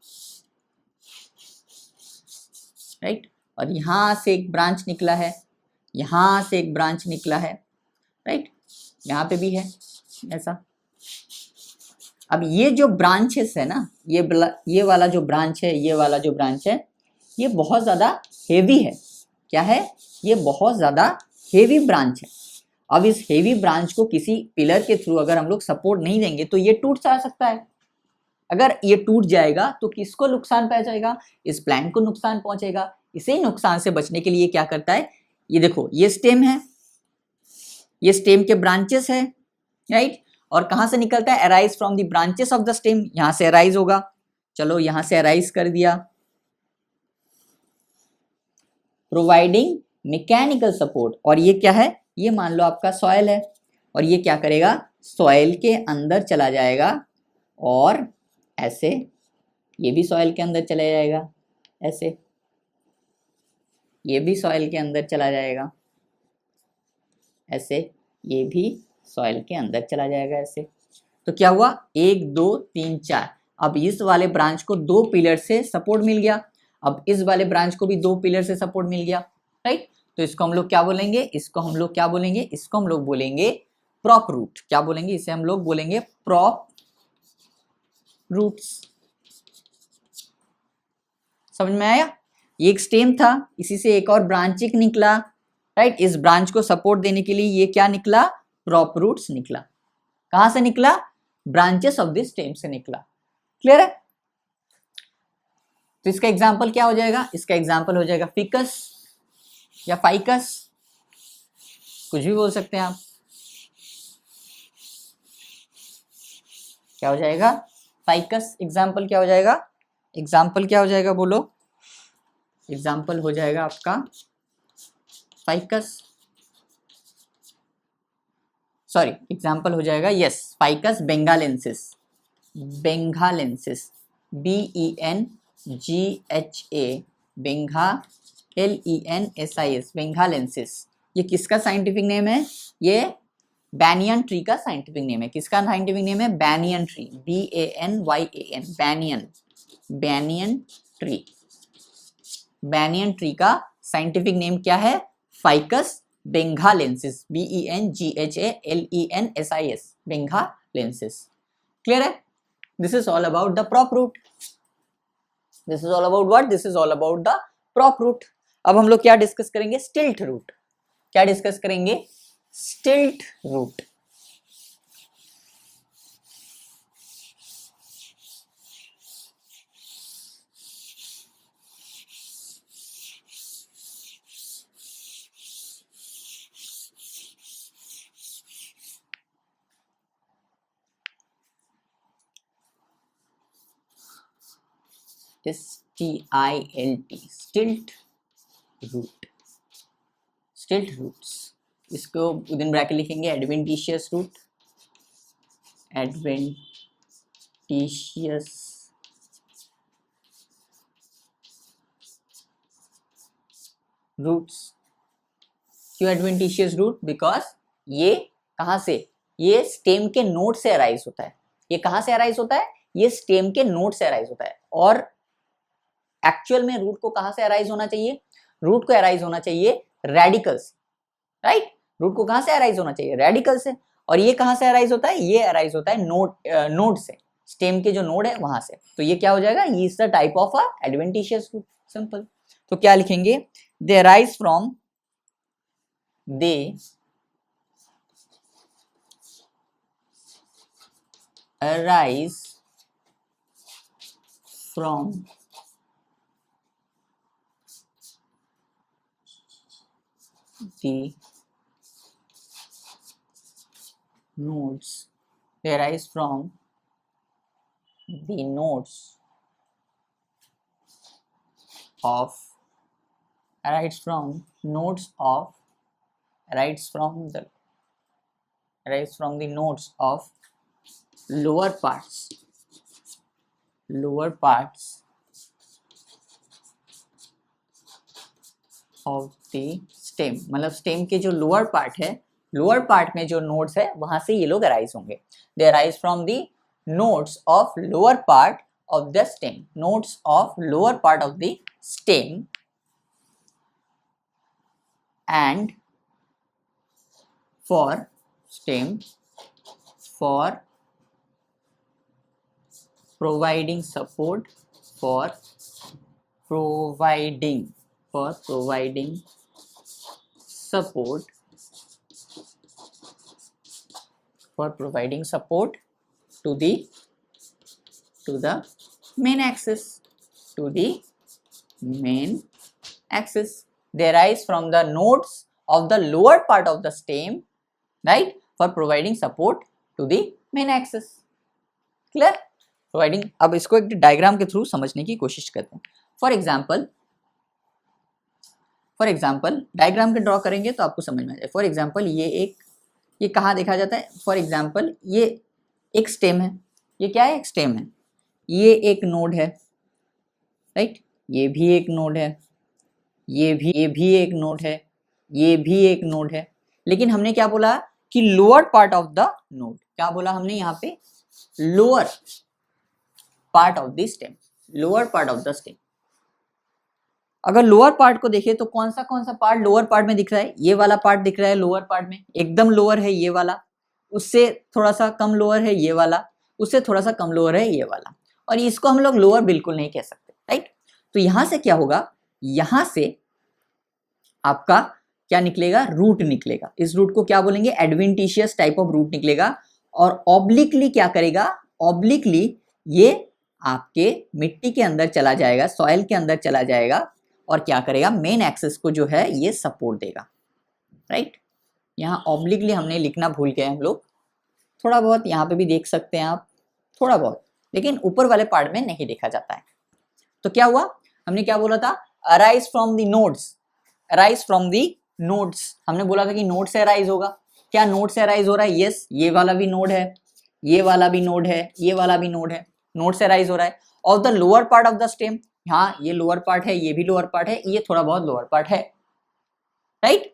राइट, और यहां से एक ब्रांच निकला है, यहां से एक ब्रांच निकला है, राइट, यहाँ पे भी है ऐसा. अब ये जो ब्रांचेस है ना, ये वाला जो ब्रांच है, ये वाला जो ब्रांच है, ये बहुत ज़्यादा हेवी है. क्या है, ये बहुत ज़्यादा हेवी ब्रांच है. अब इस हेवी ब्रांच को किसी पिलर के थ्रू अगर हम लोग सपोर्ट नहीं देंगे तो ये टूट जा सकता है. अगर ये टूट जाएगा तो किसको नुकसान पहुंचेगा, इस प्लांट को नुकसान पहुंचेगा. इसे नुकसान से बचने के लिए क्या करता है, ये देखो ये स्टेम है, ये स्टेम के ब्रांचेस है, राइट, और कहां से निकलता है, arise from the branches of the stem. यहां से अराइज होगा, चलो यहां से अराइज कर दिया, प्रोवाइडिंग मैकेनिकल सपोर्ट. और ये क्या है, ये मान लो आपका सॉइल है, और ये क्या करेगा, सॉइल के अंदर चला जाएगा, और ऐसे ये भी सॉइल के अंदर चला जाएगा, ऐसे ये भी सॉइल के अंदर चला जाएगा, ऐसे ये भी सॉइल के अंदर चला जाएगा, ऐसे. तो क्या हुआ, 1 2 3 4. अब इस वाले ब्रांच को 2 पिलर से सपोर्ट मिल गया, अब इस वाले ब्रांच को भी 2 पिलर से सपोर्ट मिल गया, राइट. तो इसको हम लोग क्या बोलेंगे, इसको हम लोग बोलेंगे प्रॉप रूट. क्या बोलेंगे, इसे हम लोग बोलेंगे प्रॉप रूट्स. समझ में आया, ये एक स्टेम था, इसी से एक और ब्रांचिंग निकला, राइट. इस ब्रांच को सपोर्ट देने के लिए ये क्या निकला, प्रॉप रूट्स निकला. कहां से निकला, ब्रांचेस ऑफ दिस स्टेम से निकला. क्लियर है. तो इसका एग्जांपल क्या हो जाएगा, इसका एग्जांपल हो जाएगा फिकस या फाइकस, कुछ भी बोल सकते हैं आप. क्या हो जाएगा, फाइकस. एग्जांपल क्या हो जाएगा, बोलो. एग्जाम्पल हो जाएगा आपका फाइकस, सॉरी एग्जाम्पल हो जाएगा, yes, ficus benghalensis, BENGHA, bengha LENSIS, benghalensis. ये किसका साइंटिफिक नेम है, ये बैनियन ट्री का साइंटिफिक नेम है. किसका साइंटिफिक नेम है, banyan tree, BANYAN, banyan tree का साइंटिफिक नेम क्या है, ficus benghalensis, BENGHALENSIS, benghalensis. Clear है? This is all about the prop root. This is all about what? This is all about the prop root. अब हम लोग क्या discuss करेंगे? Stilt root. क्या डिस्कस करेंगे? Stilt root. STILT, stilt root. Stilt roots, इसको within bracket लिखेंगे adventitious root, adventitious roots. क्यों एडवेंटिशियस रूट? बिकॉज ये कहां से? ये स्टेम के नोड से अराइज होता है। ये कहां से अराइज होता है? ये स्टेम के नोड से अराइज होता है। और एक्चुअल में रूट को कहां से अराइज होना चाहिए? रूट को अराइज होना चाहिए रेडिकल से, राइट? रूट को कहां से अराइज होना चाहिए? रेडिकल से। और ये कहां से अराइज होता है? ये अराइज होता है नोड से, स्टेम के जो नोड है वहां से। तो ये क्या हो जाएगा? ये is the type of a adventitious root. Simple. तो क्या लिखेंगे? They arise from, they arise from the nodes, they arise from the nodes of, arise from nodes of, arise from the, arise from the nodes of lower parts, lower parts of the stem। मतलब stem के जो lower part है, lower part में जो nodes है वहां से ये लोग अराइज होंगे। दे arise from the nodes of lower part of the stem, nodes of lower part of the stem, and for stem, for providing support, for providing support, for providing support to the main axis, to the main axis। They arise from the nodes of the lower part of the stem, right, for providing support to the main axis। Clear? Providing. अब इसको एक diagram के through समझने की कोशिश करते हैं। For example diagram के ड्रॉ करेंगे तो आपको समझ में आ जाए। फॉर एग्जाम्पल ये कहाँ देखा जाता है? फॉर एग्जाम्पल ये एक स्टेम है। ये क्या है? एक स्टेम है। ये एक नोड है, राइट? ये भी एक नोड है, ये भी एक नोड है, ये भी एक नोड है। लेकिन हमने क्या बोला कि lower part of the node. क्या बोला हमने यहाँ पे? Lower part of the stem, lower part of the stem. अगर लोअर पार्ट को देखें तो कौन सा पार्ट लोअर पार्ट में दिख रहा है? ये वाला पार्ट दिख रहा है लोअर पार्ट में, एकदम लोअर है ये वाला, उससे थोड़ा सा कम लोअर है ये वाला, उससे थोड़ा सा कम लोअर है ये वाला, और इसको हम लोग लोअर बिल्कुल नहीं कह सकते, राइट? तो यहां से क्या होगा? यहां से आपका क्या निकलेगा? रूट निकलेगा। इस रूट को क्या बोलेंगे? एडवेंटिशियस टाइप ऑफ रूट निकलेगा। और ऑब्लिकली क्या करेगा? ऑब्लिकली ये आपके मिट्टी के अंदर चला जाएगा, सॉइल के अंदर चला जाएगा, और क्या करेगा? मेन एक्सिस को जो है ये सपोर्ट देगा, राइट? यहाँ ऑब्लिकली हमने लिखना भूल गए हम लोग, थोड़ा बहुत यहाँ पे भी देख सकते हैं आप, थोड़ा बहुत, लेकिन ऊपर वाले पार्ट में नहीं देखा जाता है। तो क्या हुआ? हमने क्या बोला था? Arise from the nodes, arise from the nodes. हमने बोला था कि नोड से अराइज होगा। क्या नोड से अराइज हो रहा है? यस, ये वाला भी नोड है, ये वाला भी नोड है, ये वाला भी नोड है, नोड से अराइज हो रहा है। Of the lower part of the stem, हाँ ये लोअर पार्ट है, ये भी लोअर पार्ट है, ये थोड़ा बहुत लोअर पार्ट है, right?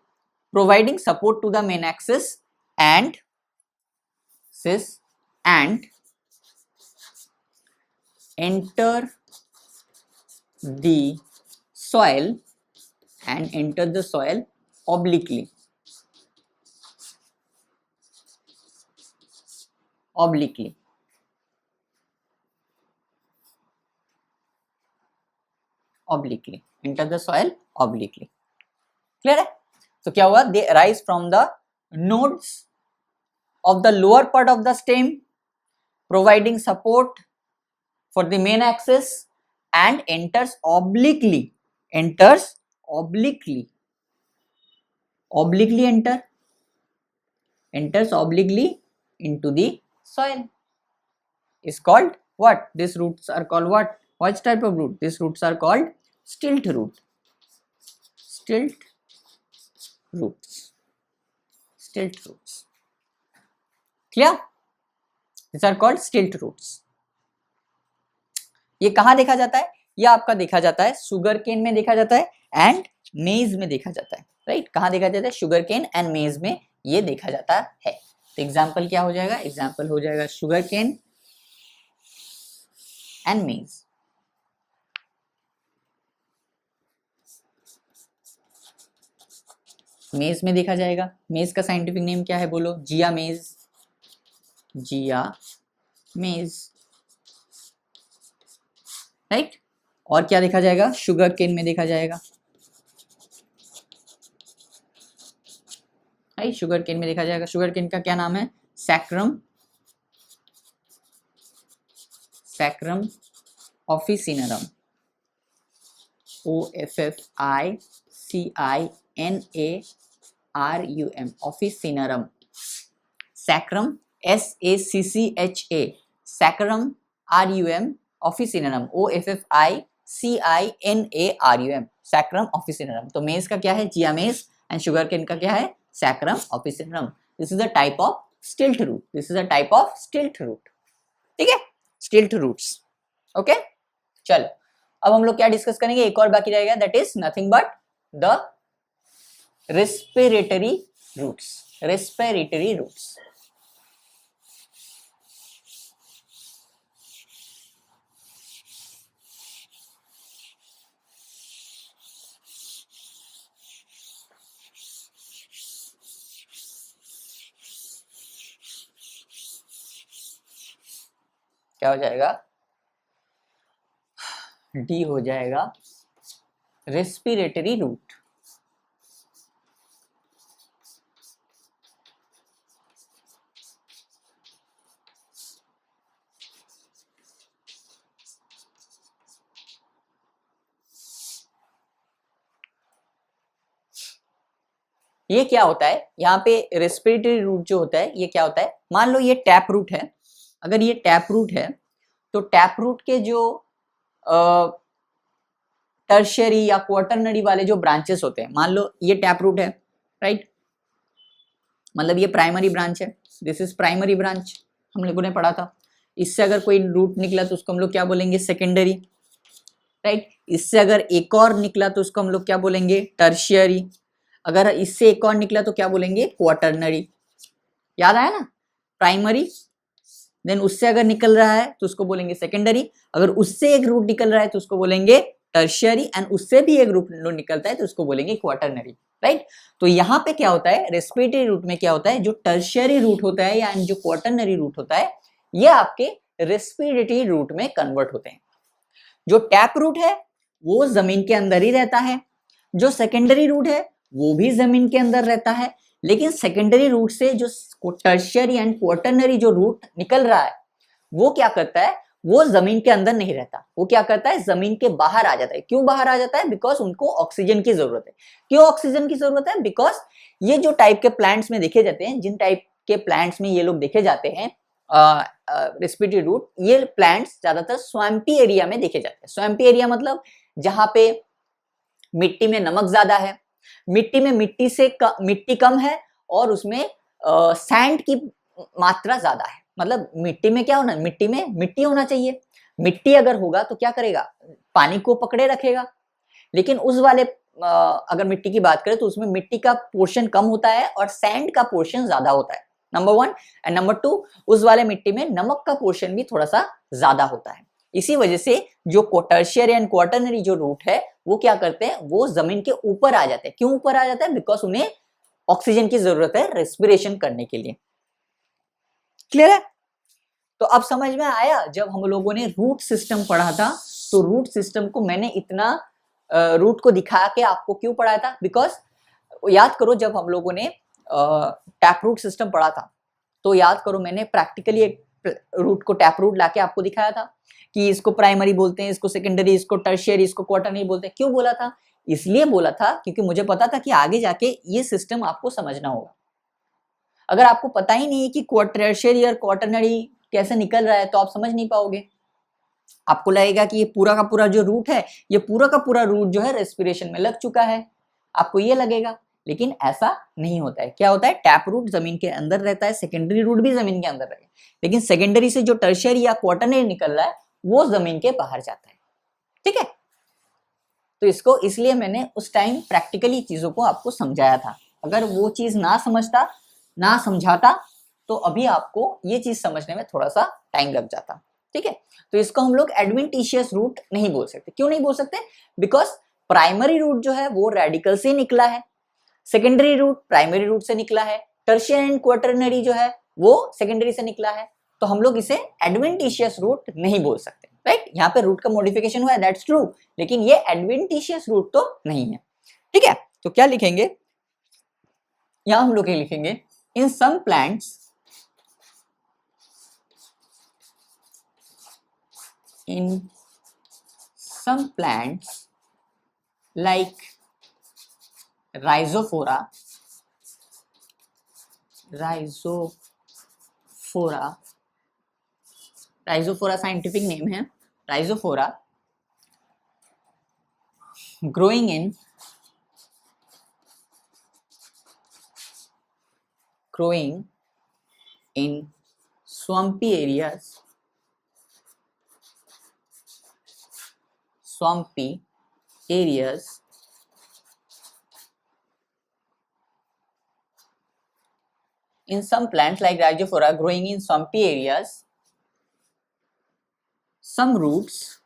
Providing support to the main axis and enter the soil obliquely, obliquely. Obliquely. Enter the soil obliquely. Clear है? तो क्या हुआ? They arise from the nodes of the lower part of the stem, providing support for the main axis, and enters obliquely. Enters obliquely. Obliquely enters obliquely into the soil. Is called what? These roots are called what? What type of root? These roots are called stilt root. Stilt roots. Stilt roots. Clear? These are called stilt roots. ये कहाँ देखा जाता है? ये आपका देखा जाता है शुगर केन में देखा जाता है एंड मेज में देखा जाता है, राइट? कहाँ देखा जाता है? शुगर केन एंड मेज में ये देखा जाता है। तो एग्जाम्पल क्या हो जाएगा? एग्जाम्पल हो जाएगा शुगर केन एंड मेज। मेज में देखा जाएगा। मेज का साइंटिफिक नेम क्या है बोलो? जिया मेज। जिया मेज, राइट? और क्या देखा जाएगा? शुगर केन में देखा जाएगा, राइट? शुगर केन में देखा जाएगा। शुगर केन का क्या नाम है? Saccharum. Saccharum officinarum. OFFICINARUM। Officinarum. Saccharum SACCHA। Saccharum RUM officinarum. OFFICINARUM। Saccharum officinarum. तो मेज का क्या है? जिया मेज। एंड शुगर केन का क्या है? Saccharum officinarum. This is a type of stilt root. This is a type of stilt root. ठीक है, स्टिल्ट रूट्स। ओके, चलो अब हम लोग क्या डिस्कस करेंगे? एक और बाकी रहेगा, that is nothing but the respiratory roots. Respiratory roots. क्या हो जाएगा? डी हो जाएगा रेस्पिरेटरी रूट। ये क्या होता है? यहाँ पे रेस्पिरेटरी रूट जो होता है ये क्या होता है? मान लो ये टैप रूट है। अगर ये टैप रूट है तो टैप रूट के जो टर्शियरी या क्वार्टरनरी वाले जो ब्रांचेस होते हैं, मान लो ये टैप रूट है, राइट? मतलब ये प्राइमरी ब्रांच है। दिस इज प्राइमरी ब्रांच, हम लोगों ने पढ़ा था। इससे अगर कोई रूट निकला तो उसको हम लोग क्या बोलेंगे? Secondary, right? इससे अगर एक और निकला तो उसको हम लोग क्या बोलेंगे? टर्शियरी। अगर इससे एक और निकला तो क्या बोलेंगे? क्वार्टरनरी। याद आया ना? प्राइमरी, देन उससे अगर निकल रहा है तो उसको बोलेंगे सेकेंडरी। अगर उससे एक रूट निकल रहा है तो उसको बोलेंगे टर्शियरी, एंड उससे भी एक रूट निकलता है तो उसको बोलेंगे क्वार्टरनरी, राइट? तो यहाँ पे क्या होता है? रेस्पिरेटरी रूट में क्या होता है? जो टर्शियरी रूट होता है या जो क्वार्टरनरी रूट होता है ये आपके रेस्पिरेटरी रूट में कन्वर्ट होते हैं। जो टैप रूट है वो जमीन के अंदर ही रहता है। जो सेकेंडरी रूट है वो भी जमीन के अंदर रहता है, लेकिन सेकेंडरी रूट से जो टर्शियरी एंड क्वार्टरनरी जो रूट निकल रहा है वो क्या करता है? वो जमीन के अंदर नहीं रहता, वो क्या करता है? जमीन के बाहर आ जाता है। क्यों बाहर आ जाता है? बिकॉज उनको ऑक्सीजन की जरूरत है। क्यों ऑक्सीजन की जरूरत है? बिकॉज ये जो टाइप के प्लांट्स में देखे जाते हैं, जिन टाइप के प्लांट्स में ये लोग देखे जाते हैं रेस्पिरेटरी रूट, ये प्लांट्स ज्यादातर स्वैम्पी एरिया में देखे जाते हैं। स्वैम्पी एरिया मतलब जहां पे मिट्टी में नमक ज्यादा है, मिट्टी में मिट्टी कम है और उसमें सैंड की मात्रा ज्यादा है। मतलब मिट्टी में क्या होना? मिट्टी में मिट्टी होना चाहिए। मिट्टी अगर होगा तो क्या करेगा? पानी को पकड़े रखेगा। लेकिन उस वाले अगर मिट्टी की बात करें तो उसमें मिट्टी का पोर्शन कम होता है और सैंड का पोर्शन ज्यादा होता है, नंबर 1। एंड नंबर 2, उस वाले मिट्टी में नमक का पोर्शन भी थोड़ा सा ज्यादा होता है। इसी वजह से जो टर्शियरी एंड क्वार्टरनरी जो रूट है वो क्या करते हैं? वो जमीन के ऊपर आ जाते हैं। क्यों ऊपर आ जाता है? बिकॉज उन्हें ऑक्सीजन की जरूरत है रेस्पिरेशन करने के लिए। क्लियर है? तो अब समझ में आया, जब हम लोगों ने रूट सिस्टम पढ़ा था तो रूट सिस्टम को मैंने इतना रूट को दिखा के आपको क्यों पढ़ाया था, बिकॉज याद करो जब हम लोगों ने टैप रूट सिस्टम पढ़ा था तो याद करो मैंने प्रैक्टिकली एक रूट को टैप रूट लाके आपको दिखाया था कि इसको प्राइमरी बोलते हैं, इसको सेकेंडरी, इसको टर्शियरी, इसको क्वार्टरनरी बोलते हैं। क्यों बोला था? इसलिए बोला था क्योंकि मुझे पता था कि आगे जाके ये सिस्टम आपको समझना होगा। अगर आपको पता ही नहीं है कि टर्शियरी और क्वार्टरनरी कैसे निकल रहा है तो आप समझ नहीं पाओगे। आपको लगेगा कि ये पूरा का पूरा जो रूट है, ये पूरा का पूरा रूट जो है रेस्पिरेशन में लग चुका है, आपको ये लगेगा, लेकिन ऐसा नहीं होता है। क्या होता है? टैप रूट जमीन के अंदर रहता है, सेकेंडरी रूट भी जमीन के अंदर रहेगा, लेकिन सेकेंडरी से जो टर्शियरी या क्वार्टरनरी निकल रहा है वो जमीन के बाहर जाता है। ठीक है, तो इसको इसलिए मैंने उस टाइम प्रैक्टिकली चीजों को आपको समझाया था। अगर वो चीज ना समझाता तो अभी आपको ये चीज समझने में थोड़ा सा टाइम लग जाता। ठीक है, तो इसको हम लोग एडवेंटिशियस रूट नहीं बोल सकते। क्यों नहीं बोल सकते? बिकॉज प्राइमरी रूट जो है वो रेडिकल से निकला है, सेकेंडरी रूट प्राइमरी रूट से निकला है, टर्शियरी एंड क्वार्टरनरी जो है वो सेकेंडरी से निकला है, तो हम लोग इसे एडवेंटिशियस रूट नहीं बोल सकते। राइट, यहाँ पे रूट का मॉडिफिकेशन हुआ है, दैट्स ट्रू, लेकिन ये एडवेंटिशियस रूट तो नहीं है। ठीक है, तो क्या लिखेंगे यहां? हम लोग लिखेंगे in some plants like rhizophora scientific name है, rhizophora growing in swampy areas in some plants like rhizophora growing in swampy areas, some roots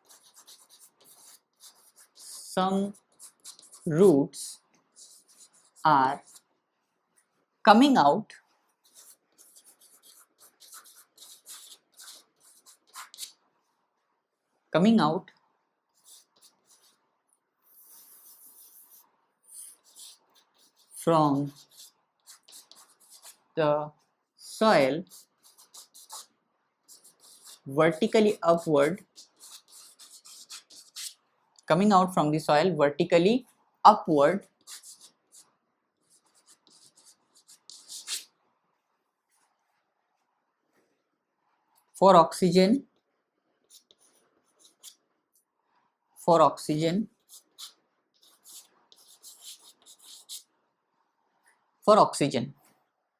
are coming out from the soil vertically upward, for oxygen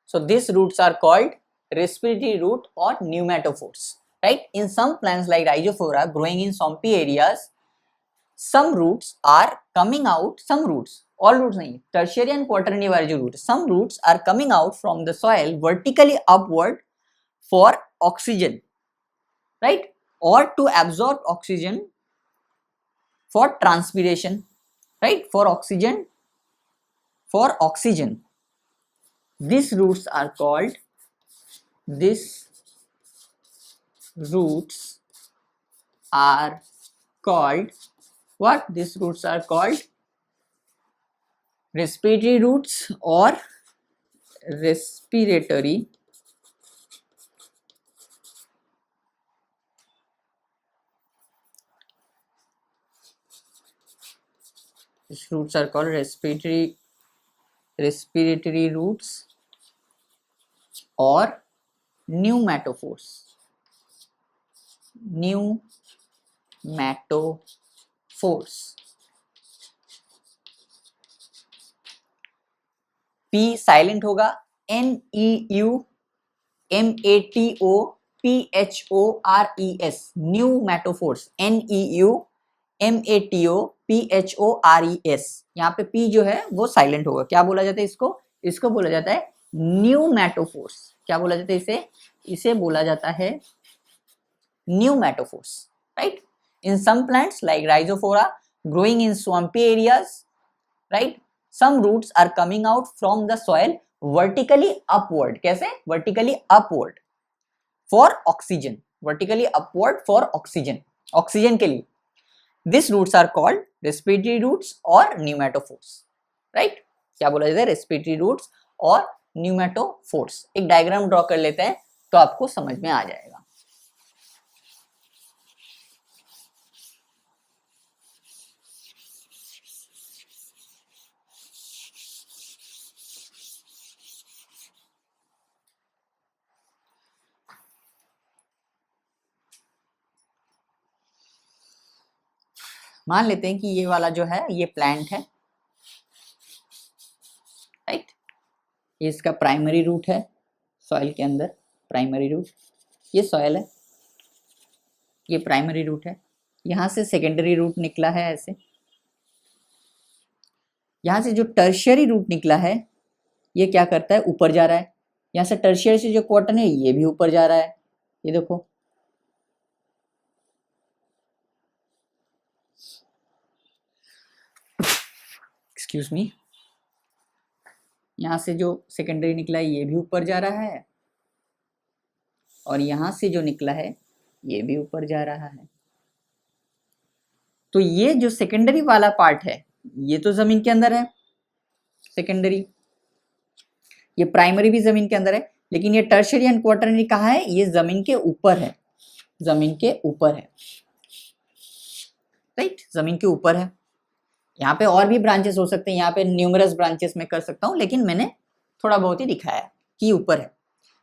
So these roots are called respiratory root or pneumatophores. Right? In some plants like rhizophora growing in swampy areas, some roots are coming out, all roots nahi, tertiary and quaternary वाले जो roots, some roots are coming out from the soil vertically upward for oxygen, right? Or to absorb oxygen for transpiration, right? For oxygen. These roots are called what? These roots are called respiratory roots or respiratory These roots are called respiratory roots or pneumatophores. P silent होगा, NEUMATOPHORES, pneumatophores, NEUMATOPHORES। यहाँ पे P जो है वो silent होगा। क्या बोला जाता है इसको बोला जाता है न्यूमैटोफोर्स। क्या बोला जाता है इसे बोला जाता है pneumatophores, right? In some plants like rhizophora growing in swampy areas, right, some roots are coming out from the soil vertically upward. कैसे? Vertically upward for oxygen, vertically upward for oxygen, oxygen के लिए। This roots are called respiratory roots और pneumatophores, right. क्या बोला जाता है? Respiratory roots और pneumatophores. एक डायग्राम ड्रॉ कर लेते हैं तो आपको समझ में आ जाएगा। मान लेते हैं कि ये वाला जो है ये प्लांट है, राइट। ये इसका प्राइमरी रूट है सॉइल के अंदर, प्राइमरी रूट, ये सॉइल है, ये प्राइमरी रूट है। यहाँ से सेकेंडरी रूट निकला है ऐसे, यहाँ से जो टर्शियरी रूट निकला है ये क्या करता है? ऊपर जा रहा है। यहाँ से टर्शियरी से जो कॉटन है ये भी ऊपर जा रहा है, ये देखो। एक्सक्यूज मी, यहाँ से जो सेकेंडरी निकला है ये भी ऊपर जा रहा है, और यहाँ से जो निकला है ये भी ऊपर जा रहा है। तो ये जो सेकेंडरी वाला पार्ट है ये तो जमीन के अंदर है, सेकेंडरी। ये प्राइमरी भी जमीन के अंदर है, लेकिन ये टर्शियरी एंड क्वार्टरनरी कहाँ है? ये जमीन के ऊपर है, जमीन के ऊपर है, राइट, जमीन के ऊपर है। यहाँ पे और भी ब्रांचेस हो सकते हैं, यहाँ पे न्यूमरस ब्रांचेस मैं कर सकता हूँ, लेकिन मैंने थोड़ा बहुत ही दिखाया कि ऊपर है।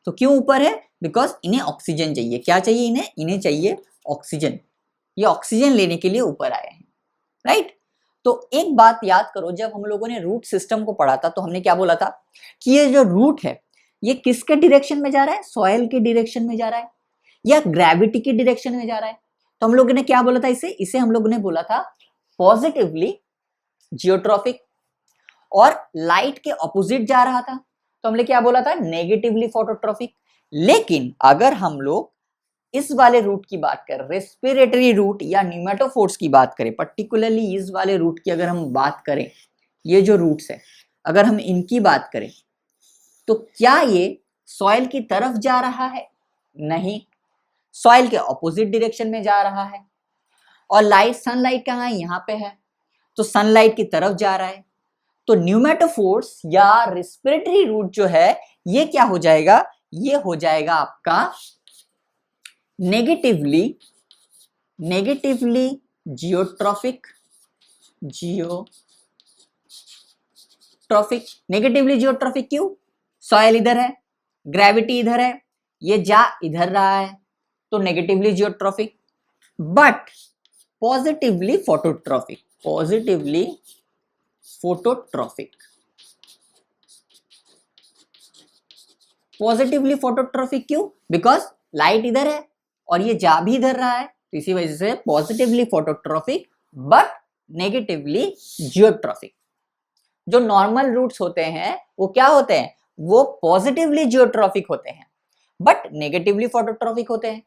तो क्यों ऊपर है? बिकॉज इन्हें ऑक्सीजन चाहिए। क्या चाहिए इन्हें? इन्हें चाहिए ऑक्सीजन। ये ऑक्सीजन लेने के लिए ऊपर आए हैं, राइट। तो एक बात याद करो, जब हम लोगों ने रूट सिस्टम को पढ़ा था तो हमने क्या बोला था कि ये जो रूट है ये किसके डायरेक्शन में जा रहा है? सॉइल के डायरेक्शन में जा रहा है या ग्रेविटी के डायरेक्शन में जा रहा है? तो हम लोगों ने क्या बोला था इसे हम लोगों ने बोला था पॉजिटिवली जियोट्रॉफिक, और लाइट के ऑपोजिट जा रहा था तो हमने क्या बोला था? Negatively phototrophic. लेकिन अगर हम लोग इस वाले रूट की बात करें, रेस्पिरेटरी रूट या न्यूमेटोफोर्स की बात करें, पर्टिकुलरली इस वाले रूट की अगर हम बात करें, ये जो रूट्स है अगर हम इनकी बात करें तो क्या ये सॉइल की तरफ जा रहा है? नहीं, सॉइल के ऑपोजिट डायरेक्शन में जा रहा है। और लाइट, सनलाइट कहाँ है? यहाँ पे है, तो सनलाइट की तरफ जा रहा है। तो न्यूमेटोफोर्स या रेस्पिरेटरी रूट जो है ये क्या हो जाएगा? ये हो जाएगा आपका नेगेटिवली जियोट्रॉफिक, नेगेटिवली जियोट्रॉफिक क्यों? सॉइल इधर है, ग्रेविटी इधर है, ये जा इधर रहा है, तो negatively geotropic. But positively phototrophic, positively phototrophic, positively phototrophic क्यों? बिकॉज लाइट इधर है और ये जा भी इधर रहा है, तो इसी वजह से positively phototrophic but negatively geotropic. जो नॉर्मल रूट्स होते हैं वो क्या होते हैं? वो पॉजिटिवली जियोट्रॉफिक होते हैं बट नेगेटिवली फोटोट्रॉफिक होते हैं।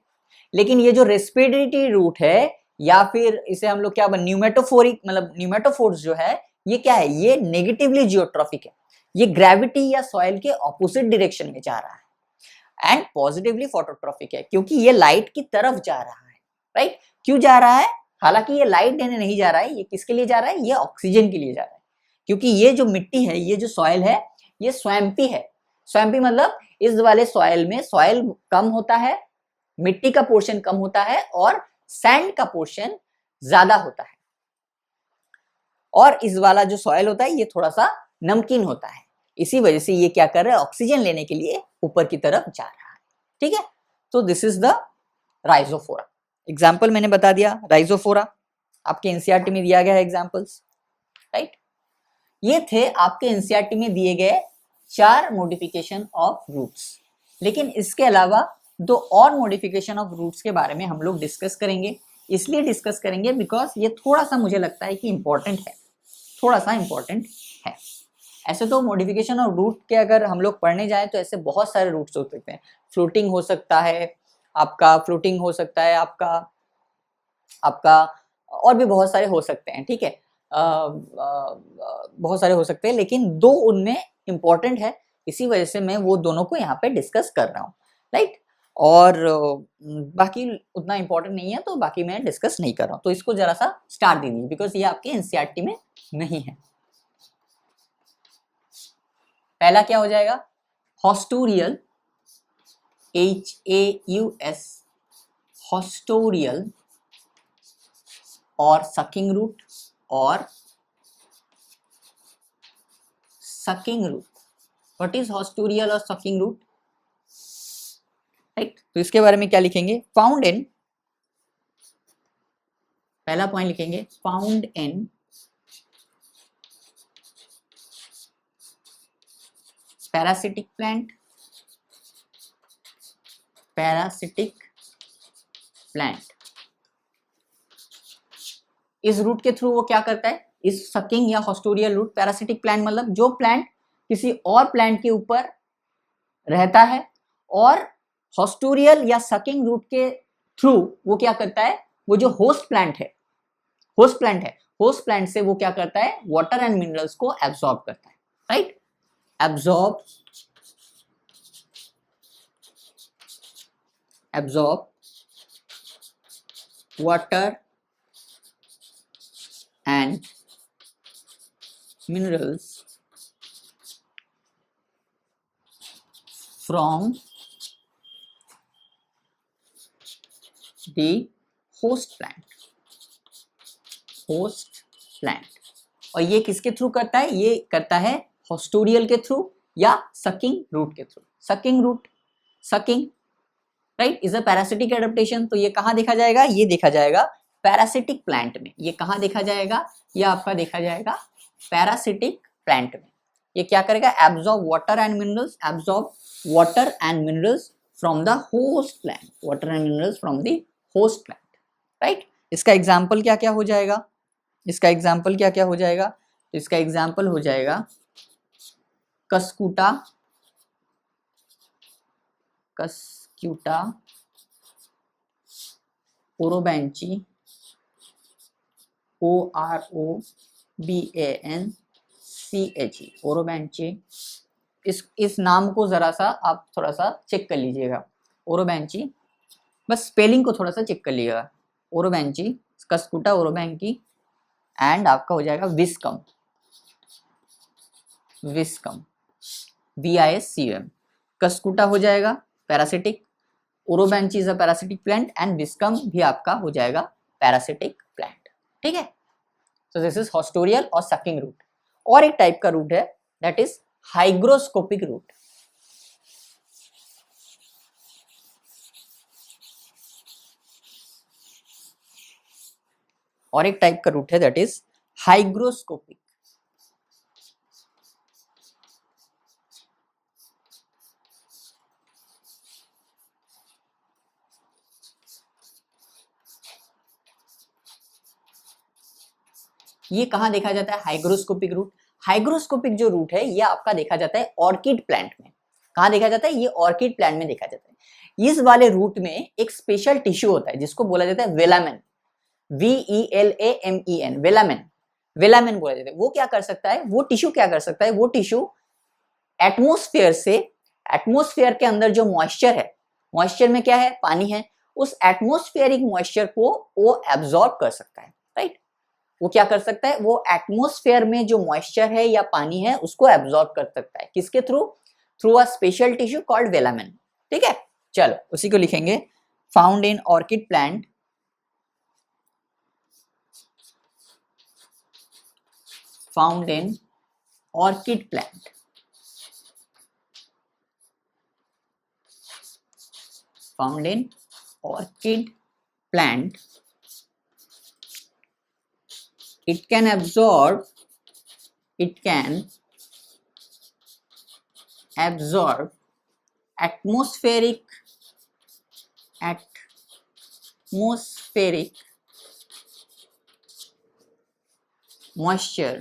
लेकिन ये जो रेस्पिरेटरी रूट है या फिर इसे हम लोग क्या न्यूमेटोफोरिक, मतलब न्यूमेटोफोर्स जो है ये क्या है? ये नेगेटिवली जियोट्रॉफिक है, ये ग्रेविटी या सॉइल के ऑपोजिट डायरेक्शन में जा रहा है। एंड पॉजिटिवली फोटोट्रॉफिक है क्योंकि ये लाइट की तरफ जा रहा है, राइट। क्यों जा रहा है? हालांकि ये लाइट देने नहीं जा रहा है, ये किसके लिए जा रहा है? ये ऑक्सीजन के लिए जा रहा है, क्योंकि ये जो मिट्टी है, ये जो सॉइल है ये स्वैम्पी है। स्वैम्पी मतलब इस वाले सॉइल में सॉइल कम होता है, मिट्टी का पोर्शन कम होता है और सैंड का पोर्शन ज्यादा होता है। और इस वाला जो सॉइल होता है ये थोड़ा सा नमकीन होता है, इसी वजह से ये क्या कर रहा है? ऑक्सीजन लेने के लिए ऊपर की तरफ जा रहा है, ठीक है। तो this is the Rhizophora. Example मैंने बता दिया, राइजोफोरा आपके एनसीईआरटी में दिया गया है एग्जाम्पल्स, राइट। ये थे आपके एनसीईआरटी में दिए गए 4 मॉडिफिकेशन ऑफ रूट्स। लेकिन इसके अलावा 2 और मॉडिफिकेशन ऑफ रूट्स के बारे में हम लोग डिस्कस करेंगे। इसलिए डिस्कस करेंगे बिकॉज ये थोड़ा सा मुझे लगता है कि इंपॉर्टेंट है, थोड़ा सा इंपॉर्टेंट है। ऐसे तो मॉडिफिकेशन ऑफ रूट के अगर हम लोग पढ़ने जाएं तो ऐसे बहुत सारे रूट्स हो सकते हैं। फ्लोटिंग हो सकता है आपका, फ्लोटिंग हो सकता है आपका और भी बहुत सारे हो सकते हैं, ठीक है। बहुत सारे हो सकते हैं, लेकिन 2 उनमें इंपॉर्टेंट है, इसी वजह से मैं वो दोनों को यहाँ पे डिस्कस कर रहा हूँ, राइट। और बाकी उतना इंपॉर्टेंट नहीं है, तो बाकी मैं डिस्कस नहीं कर रहा हूँ, तो इसको जरा सा स्टार दे दीजिए बिकॉज ये आपके एनसीईआरटी में नहीं है। पहला क्या हो जाएगा, हॉस्टोरियल, HAUS, हॉस्टोरियल और सकिंग रूट और sucking root. What is haustorial और सकिंग रूट, राइट? तो इसके बारे में क्या लिखेंगे, फाउंड इन, पहला पॉइंट लिखेंगे found in parasitic plant, parasitic plant. इस रूट के थ्रू वो क्या करता है, इस सकिंग या हॉस्टोरियल रूट, पैरासिटिक प्लांट मतलब जो प्लांट किसी और प्लांट के ऊपर रहता है, और हॉस्टोरियल या सकिंग रूट के थ्रू वो क्या करता है, वो जो होस्ट प्लांट है, होस्ट प्लांट है, होस्ट प्लांट से वो क्या करता है, वाटर एंड मिनरल्स को एब्सॉर्ब करता है, right? Absorb water and minerals from the host plant, host plant। और ये किसके थ्रू करता है, ये करता है हॉस्टोरियल के थ्रू या सकिंग रूट के through. Sucking root, sucking, right, is a parasitic adaptation. तो ये कहाँ देखा जाएगा, ये देखा जाएगा पैरासिटिक प्लांट में। ये कहाँ देखा जाएगा, ये आपका देखा जाएगा पैरासिटिक प्लांट में। ये क्या करेगा, absorb water and minerals, absorb water and minerals from the host plant, water and minerals from the host plant, right? इसका एग्जाम्पल क्या क्या हो जाएगा, इसका एग्जाम्पल क्या क्या हो जाएगा, तो इसका एग्जाम्पल हो जाएगा कस्कूटा, कस्क्यूटा, ओरोबैंची, OROBANCHE, ओरोबैंची। इस नाम को जरा सा आप थोड़ा सा चेक कर लीजिएगा, ओरोबैंची, बस स्पेलिंग को थोड़ा सा चेक कर लीजिएगा, ओरोबैंची, कस्कूटा, ओरोबैंकी, एंड आपका हो जाएगा विस्कम, विस्कम, VISCUM। कस्कूटा हो जाएगा parasitic, Orobanche is a parasitic plant, and Viscum भी आपका हो जाएगा पैरासिटिक प्लांट, ठीक है? So this is hostorial और sucking root। और एक टाइप का रूट है that is hygroscopic root। और एक टाइप का रूट है that is hygroscopic। ये कहाँ देखा जाता है, हाइग्रोस्कोपिक रूट। हाइग्रोस्कोपिक जो रूट है ये आपका देखा जाता है ऑर्किड प्लांट में। कहाँ देखा जाता है, ये ऑर्किड प्लांट में देखा जाता है। इस वाले रूट में एक स्पेशल टिश्यू होता है जिसको बोला जाता है वेलामेन, VELAMEN, वेलामेन, वेलामेन बोला जाता है। वो क्या कर सकता है, वो टिश्यू क्या कर सकता है, वो टिश्यू एटमोस्फेयर से, एटमोस्फेयर के अंदर जो मॉइस्चर है, मॉइस्चर में क्या है, पानी है, उस एटमोस्फेरिक मॉइस्चर को वो एब्जॉर्ब कर सकता है, राइट? वो क्या कर सकता है, वो एटमोस्फेयर में जो मॉइस्चर है या पानी है उसको एब्जॉर्ब कर सकता है, किसके through, through a special tissue called velamen, ठीक है? चलो उसी को लिखेंगे, found in orchid plant, found in orchid plant, found in orchid plant. It can absorb, it can absorb atmospheric moisture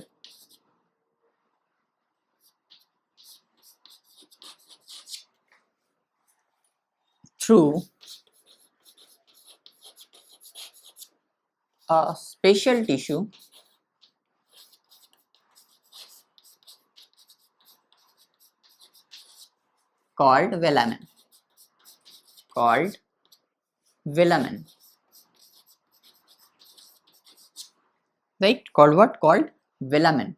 through a special tissue called velamen, called velamen, right? Called what? Called velamen.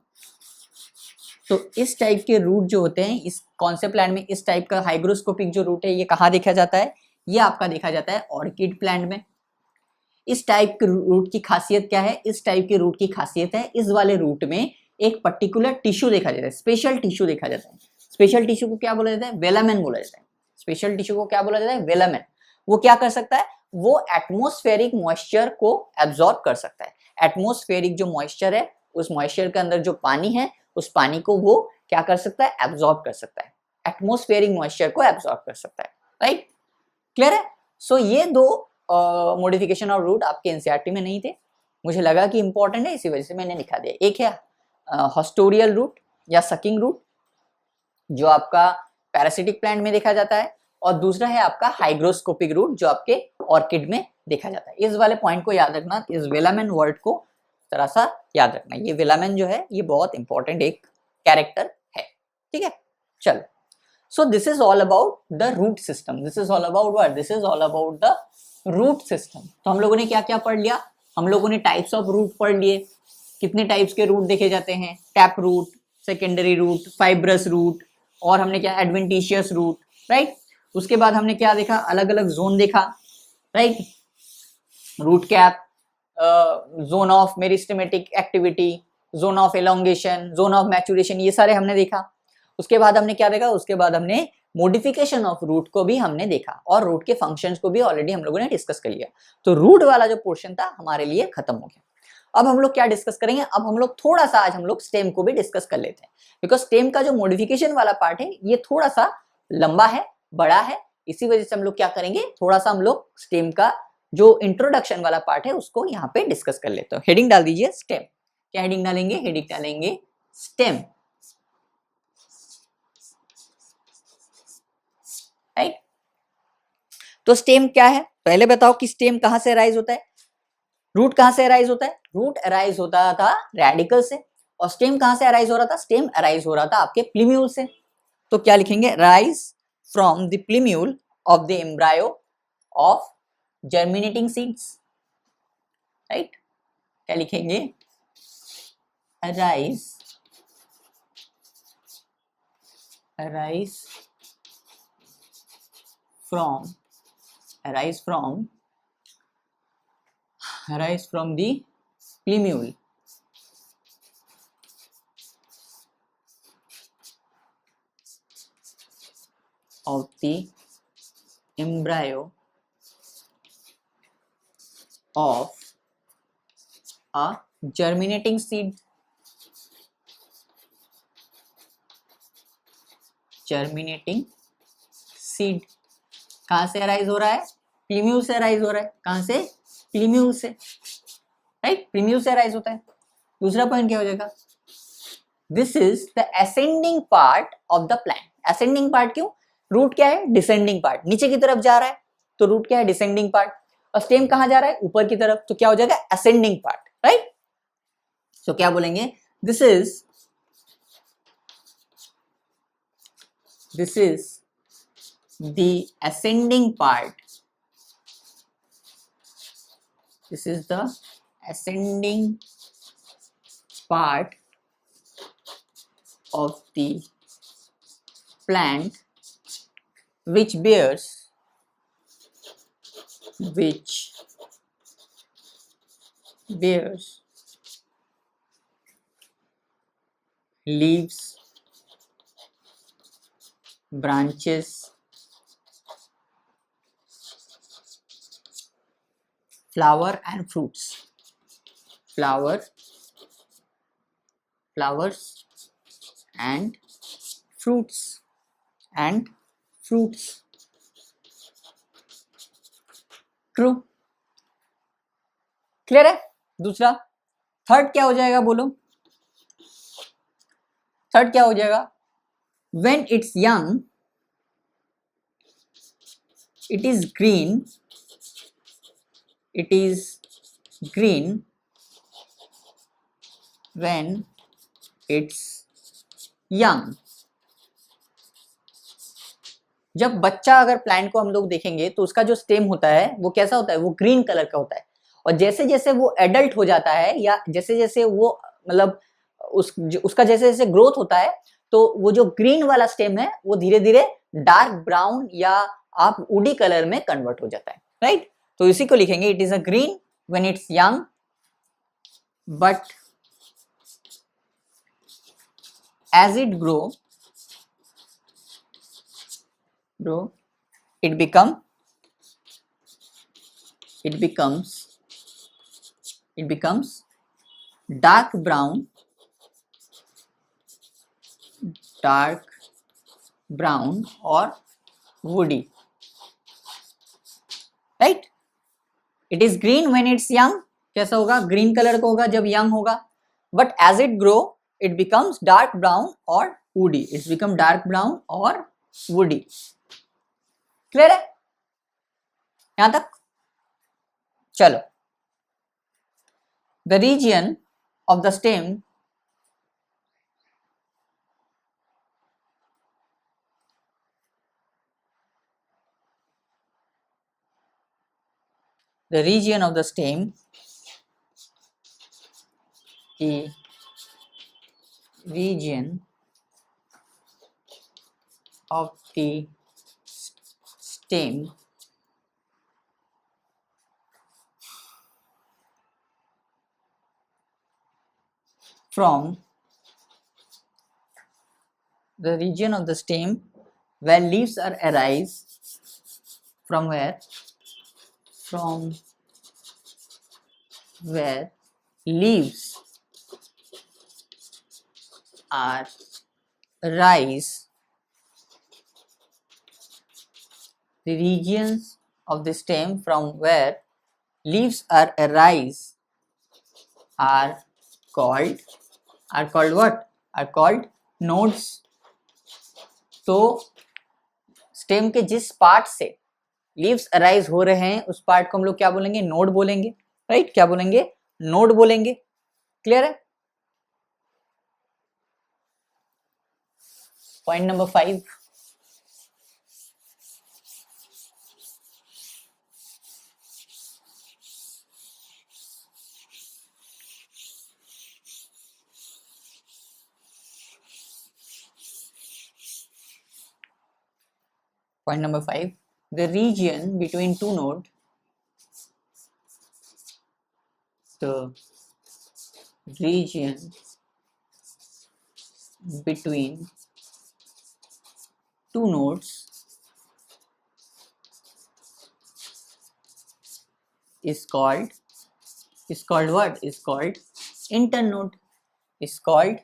तो इस type के root जो होते हैं इस कौन से plant में, इस टाइप का हाइग्रोस्कोपिक जो रूट है ये कहाँ देखा जाता है? ये आपका देखा जाता है ऑर्किड प्लांट में। इस टाइप के रूट की खासियत क्या है? इस टाइप के रूट की खासियत है इस वाले रूट में एक पर्टिकुलर टिश्यू देखा जाता है, स्पेशल टिश्यू देखा जाता है। स्पेशल टिश्यू को क्या बोला जाता है? वेलामेन बोला जाता है। स्पेशल टिश्यू को क्या बोला जाता है? वेलामेन। वो क्या कर सकता है? वो एटमॉस्फेरिक मॉइस्चर को एब्जॉर्ब कर सकता है। एटमॉस्फेरिक जो मॉइस्चर है उस मॉइस्चर के अंदर जो पानी है उस पानी को वो क्या कर सकता है? एब्जॉर्ब कर सकता है। एटमॉस्फेरिक मॉइस्चर को एब्जॉर्ब कर सकता है, राइट? क्लियर है? सो ये दो मॉडिफिकेशन ऑफ रूट आपके एनसीईआरटी में नहीं थे, मुझे लगा कि इंपॉर्टेंट है इसी वजह से मैंने लिखा दिया। एक है हॉस्टोरियल रूट या सकिंग रूट जो आपका पैरासिटिक प्लांट में देखा जाता है, और दूसरा है आपका हाइग्रोस्कोपिक रूट जो आपके ऑर्किड में देखा जाता है। इस वाले पॉइंट को याद रखना, इस वेलामेन वर्ड को थोड़ा सा याद रखना। ये वेलामेन जो है ये बहुत इंपॉर्टेंट एक कैरेक्टर है, ठीक है? चलो, so this is all about the root system. This is all about what? This is all about the root system. तो हम लोगों ने क्या क्या पढ़ लिया? हम लोगों ने टाइप्स ऑफ रूट पढ़ लिए। कितने टाइप्स के रूट देखे जाते हैं? Tap root, secondary root, fibrous root, और हमने क्या? Adventitious root, right? उसके बाद हमने क्या देखा? अलग अलग जोन देखा, right? Root cap, zone of meristematic activity, zone of elongation, zone of maturation, ये सारे हमने देखा। उसके बाद हमने क्या देखा? उसके बाद हमने मॉडिफिकेशन ऑफ रूट को भी हमने देखा, और रूट के फंक्शंस को भी ऑलरेडी हम लोगों ने डिस्कस कर लिया। तो रूट वाला जो पोर्शन था हमारे लिए खत्म हो गया। अब हम लोग क्या डिस्कस करेंगे? अब हम लोग थोड़ा सा आज हम लोग स्टेम को भी डिस्कस कर लेते हैं, बिकॉज स्टेम का जो मॉडिफिकेशन वाला पार्ट है ये थोड़ा सा लंबा है, बड़ा है। इसी वजह से हम लोग क्या करेंगे, थोड़ा सा हम लोग स्टेम का जो इंट्रोडक्शन वाला पार्ट है उसको यहाँ पे डिस्कस कर लेते हैं। हेडिंग डाल दीजिए स्टेम। क्या हेडिंग डालेंगे? हेडिंग डालेंगे स्टेम, राइट? तो स्टेम क्या है पहले बताओ कि स्टेम कहां से अराइज होता है? रूट कहां से अराइज होता है? रूट अराइज होता था रेडिकल से। और स्टेम कहां से अराइज हो रहा था? स्टेम अराइज हो रहा था आपके प्लीम्यूल से। तो क्या लिखेंगे? Rise from the प्लीम्यूल of the embryo of germinating seeds, right? क्या लिखेंगे? Arise, arise from, arise from the plumule of the embryo of a germinating seed. Germinating seed कहां से अराइज हो रहा है? प्लीम्यूल से अराइज हो रहा है। कहां से? प्लीम्यूल से, राइट? प्लीम्यूल से अराइज होता है। दूसरा पॉइंट क्या हो जाएगा? This is the ascending part of the plant. Ascending part क्यों? रूट क्या है? डिसेंडिंग पार्ट, नीचे की तरफ जा रहा है, तो रूट क्या है? Descending part. और स्टेम कहां जा रहा है? ऊपर की तरफ, तो क्या हो जाएगा? Ascending part, right? तो क्या बोलेंगे? This is the ascending part. This is the ascending part of the plant which bears leaves, branches, flower and fruits. Flowers and fruits. True, clear है? दूसरा, थर्ड क्या हो जाएगा? बोलो, थर्ड क्या हो जाएगा? When it's young, it is green. It is green when it's young. जब बच्चा अगर प्लांट को हम लोग देखेंगे तो उसका जो स्टेम होता है वो कैसा होता है, वो ग्रीन कलर का होता है। और जैसे जैसे वो एडल्ट हो जाता है या जैसे जैसे वो मतलब उसका जैसे जैसे ग्रोथ होता है तो वो जो ग्रीन वाला स्टेम है वो धीरे धीरे डार्क ब्राउन या आप वुडी कलर में कन्वर्ट हो जाता है, राइट। तो इसी को लिखेंगे, it is a green when it's young but as it grow it becomes dark brown or woody, right। it is green when it's young, कैसा होगा, ग्रीन कलर का होगा जब यंग होगा, but as it grow it becomes dark brown or woody, it's become dark brown or woody। Clear है यहां तक? चलो, the region of the stem the region of the stem region of the stem from the region of the stem where leaves are arise from where leaves are rise, the regions of the stem from where leaves are arise are called what? Are called nodes। तो stem के जिस part से leaves arise हो रहे हैं उस part को हम लोग क्या बोलेंगे, नोड बोलेंगे, राइट। क्या बोलेंगे, नोड बोलेंगे। क्लियर है? Point number 5, point number 5, the region between two nodes, the region between two nodes is called what? Is called internode, is called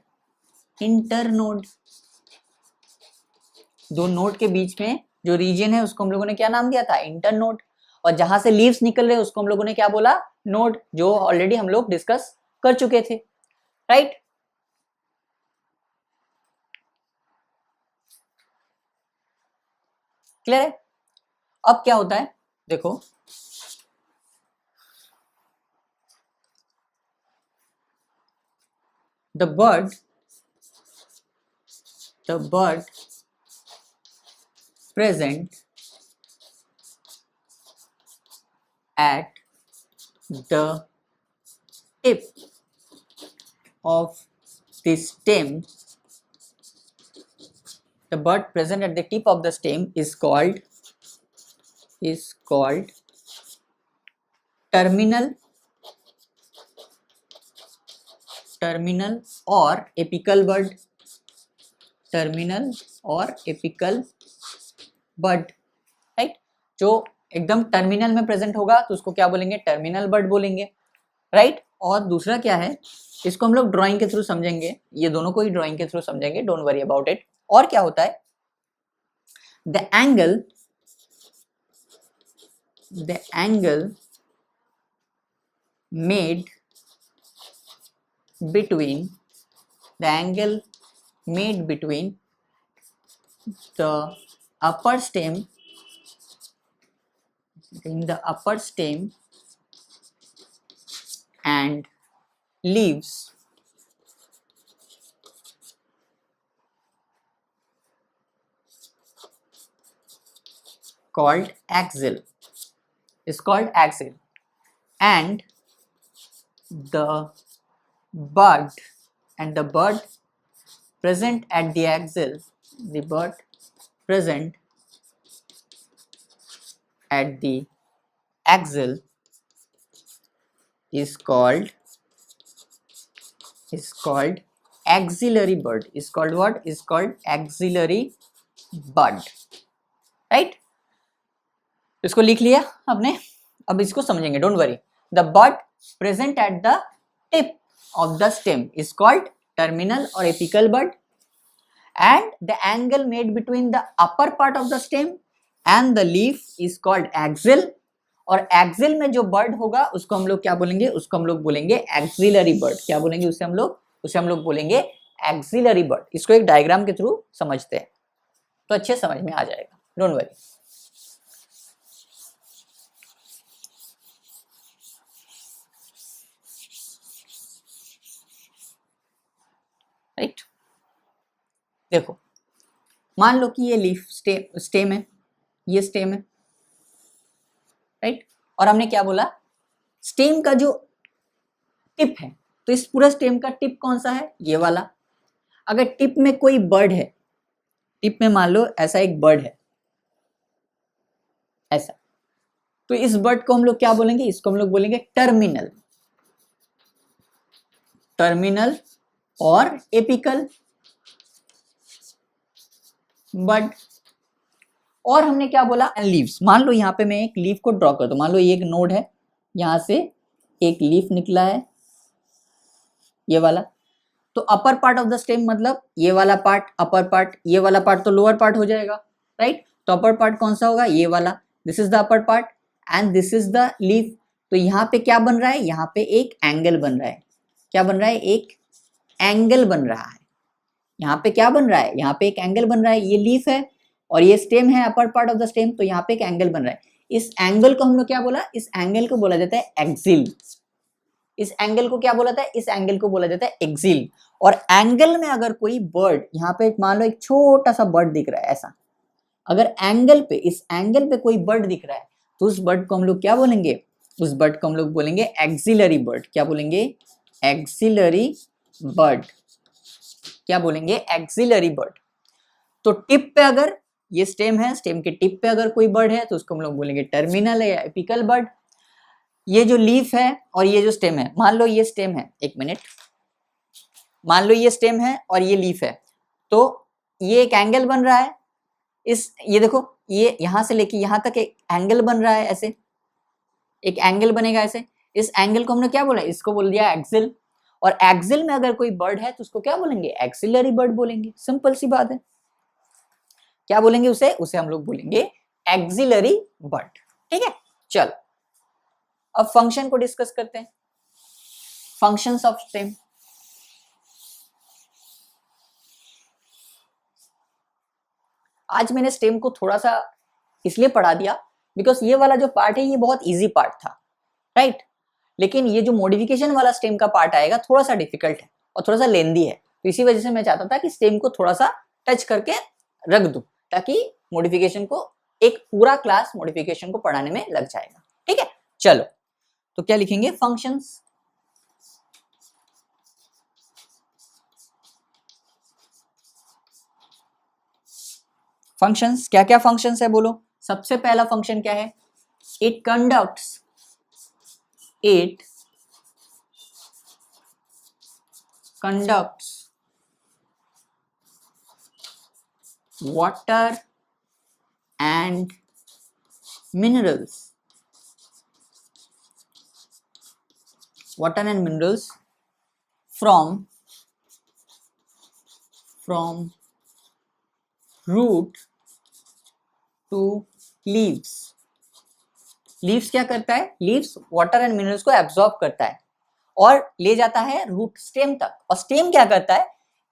internode। दो नोड के बीच में जो रीजन है उसको हम लोगों ने क्या नाम दिया था, इंटरनोड। और जहां से लीव्स निकल रहे हैं उसको हम लोगों ने क्या बोला, नोड, जो ऑलरेडी हम लोग डिस्कस कर चुके थे, राइट। क्लियर है? अब क्या होता है देखो, the bird present at the tip of the stem, the bird present at the tip of the stem is called terminal or apical bud, terminal और apical bud, राइट। जो एकदम टर्मिनल में प्रेजेंट होगा तो उसको क्या बोलेंगे, टर्मिनल बड बोलेंगे, राइट। और दूसरा क्या है, इसको हम लोग ड्राइंग के थ्रू समझेंगे, ये दोनों को ही ड्राइंग के थ्रू समझेंगे, डोंट वरी अबाउट इट। और क्या होता है, the angle made between the upper stem and leaves called axil, is called axil, and the bud present at the axil, the bud present at the axil is called axillary bud, is called what? Is called axillary bud, right? इसको लिख लिया आपने, अब इसको समझेंगे, don't worry. The bud present at the tip of the stem is called terminal और apical bud, and the angle made between the upper part of the stem and the leaf is called axil, और axil में जो bird होगा उसको हम लोग क्या बोलेंगे? उसको हम लोग बोलेंगे एक्सिलरी बर्ड. क्या बोलेंगे उसे हम लोग बोलेंगे एक्सिलरी बर्ड. इसको एक डायग्राम के थ्रू समझते हैं तो अच्छे समझ में आ जाएगा, डोंट वरी. राइट, देखो मान लो कि ये लीफ स्टेम है, ये स्टेम है, राइट, और हमने क्या बोला? स्टेम का जो टिप है, तो इस पूरा स्टेम का टिप कौन सा है? ये वाला. अगर टिप में कोई बर्ड है, टिप में मान लो ऐसा एक बर्ड है, ऐसा, तो इस बर्ड को हम लोग क्या बोलेंगे? इसको हम लोग बोलेंगे टर्मिनल, टर्मिनल और एपिकल बर्ड. और हमने क्या बोला? लीव्स. मान लो यहाँ पे मैं एक लीफ को ड्रॉ कर दूं, मान लो ये एक नोड है, यहां से एक लीफ निकला है, ये वाला. तो अपर पार्ट ऑफ द स्टेम मतलब ये वाला पार्ट अपर पार्ट, ये वाला पार्ट तो लोअर पार्ट हो जाएगा, राइट? तो अपर पार्ट कौन सा होगा? ये वाला. This is the upper part and this is the leaf. तो यहाँ पे क्या बन रहा है? यहाँ पे एक एंगल बन रहा है. क्या बन रहा है? एक एंगल बन रहा है. यहाँ पे क्या बन रहा है? यहाँ पे एक एंगल बन रहा है. ये लीफ है और ये स्टेम है, अपर पार्ट ऑफ द स्टेम, तो यहाँ पे एक एंगल बन रहा है. इस एंगल को हम लोग क्या बोला? इस एंगल को बोला जाता है एक्सिल. इस एंगल को क्या बोला जाता है? इस एंगल को बोला जाता है एक्सिल. और एंगल में अगर कोई बर्ड, यहाँ पे मान लो एक छोटा सा बर्ड दिख रहा है ऐसा, अगर एंगल पे, इस एंगल पे कोई बर्ड दिख रहा है, तो उस बर्ड को हम लोग क्या बोलेंगे? उस बर्ड को हम लोग बोलेंगे एक्सिलरी बर्ड. क्या बोलेंगे? Axillary bud. क्या बोलेंगे? Axillary bud. तो टिप पे अगर ये स्टेम है, स्टेम के टिप पे अगर कोई बर्ड है तो उसको हम लोग बोलेंगे टर्मिनल या एपिकल बर्ड. ये जो लीफ है और ये जो स्टेम है, मान लो ये स्टेम है, एक मिनट, मान लो ये स्टेम है और ये लीफ है, तो ये एक एंगल बन रहा है. ये देखो, ये यहां से लेके यहां तक एक एंगल बन रहा है, ऐसे एक एंगल बनेगा ऐसे. इस एंगल को हमने क्या बोला? इसको बोल दिया एक्सिल. और एक्सिल में अगर कोई बर्ड है तो उसको क्या बोलेंगे? एक्सिलरी बर्ड बोलेंगे. सिंपल सी बात है. क्या बोलेंगे उसे हम लोग बोलेंगे एक्सिलरी बर्ड. ठीक है, चलो अब फंक्शन को डिस्कस करते हैं. Functions of stem. आज मैंने स्टेम को थोड़ा सा इसलिए पढ़ा दिया बिकॉज ये वाला जो पार्ट है ये बहुत इजी पार्ट था, राइट? लेकिन ये जो मॉडिफिकेशन वाला स्टेम का पार्ट आएगा थोड़ा सा डिफिकल्ट है और थोड़ा सा लेंदी है. तो इसी वजह से मैं चाहता था कि स्टेम को थोड़ा सा टच करके रख दूं ताकि मॉडिफिकेशन को, एक पूरा क्लास मॉडिफिकेशन को पढ़ाने में लग जाएगा. ठीक है, चलो तो क्या लिखेंगे? फंक्शंस. फंक्शंस, क्या क्या फंक्शंस है बोलो? सबसे पहला फंक्शन क्या है? It conducts water and minerals from root to leaves. Leaves क्या करता है? लीव्स वाटर एंड मिनरल्स को एब्जॉर्ब करता है और ले जाता है रूट स्टेम तक. और स्टेम क्या करता है?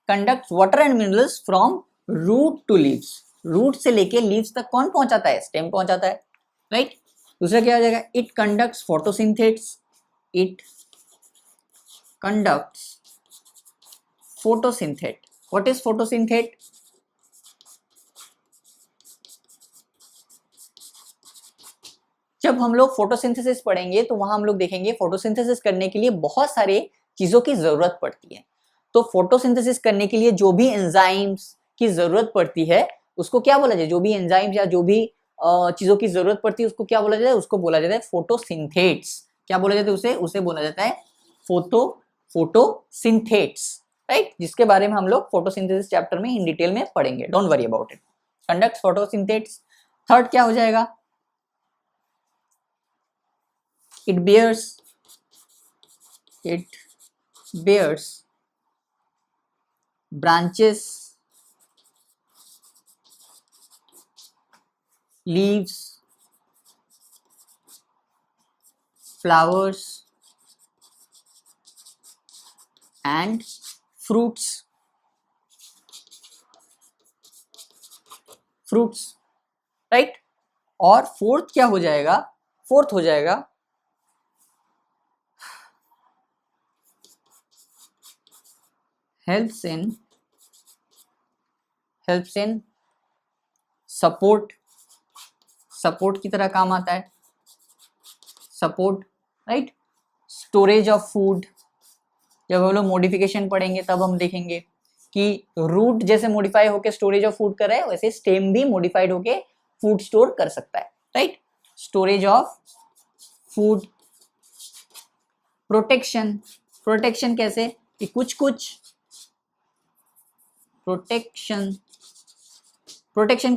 Conducts water and minerals from root to leaves. Root से लेके लीव्स तक कौन पहुंचाता है? स्टेम पहुंचाता है, राइट? दूसरा क्या हो जाएगा? It conducts photosynthesis. It conducts photosynthate. What is photosynthate? जब हम लोग फोटोसिंथेसिस पढ़ेंगे तो वहां हम लोग देखेंगे फोटोसिंथेसिस करने के लिए बहुत सारे चीजों की जरूरत पड़ती है। तो फोटोसिंथेसिस करने के लिए जो भी एंजाइम्स की जरूरत पड़ती है उसको क्या बोला जाए, जो भी एंजाइम्स या जो भी चीजों की जरूरत पड़ती है उसको क्या बोला जाता है, उसको बोला जाता है फोटोसिंथेट्स। क्या बोला जाता है उसे, उसे बोला जाता है फोटोसिंथेट्स, राइट, जिसके बारे में हम लोग फोटोसिंथेसिस चैप्टर में इन डिटेल में पढ़ेंगे, don't worry about it. Conduct photosynthates. Third क्या हो जाएगा, it bears branches, leaves, flowers and fruits, right. और फोर्थ क्या हो जाएगा, फोर्थ हो जाएगा helps in सपोर्ट की तरह काम आता है, support, right. Storage of food, जब हम लोग मॉडिफिकेशन पढ़ेंगे तब हम देखेंगे कि रूट जैसे मॉडिफाई होके स्टोरेज ऑफ फूड कर रहा है वैसे स्टेम भी मॉडिफाइड होके फूड स्टोर कर सकता है, right. Storage of food. Protection कैसे कि कुछ प्रोटेक्शन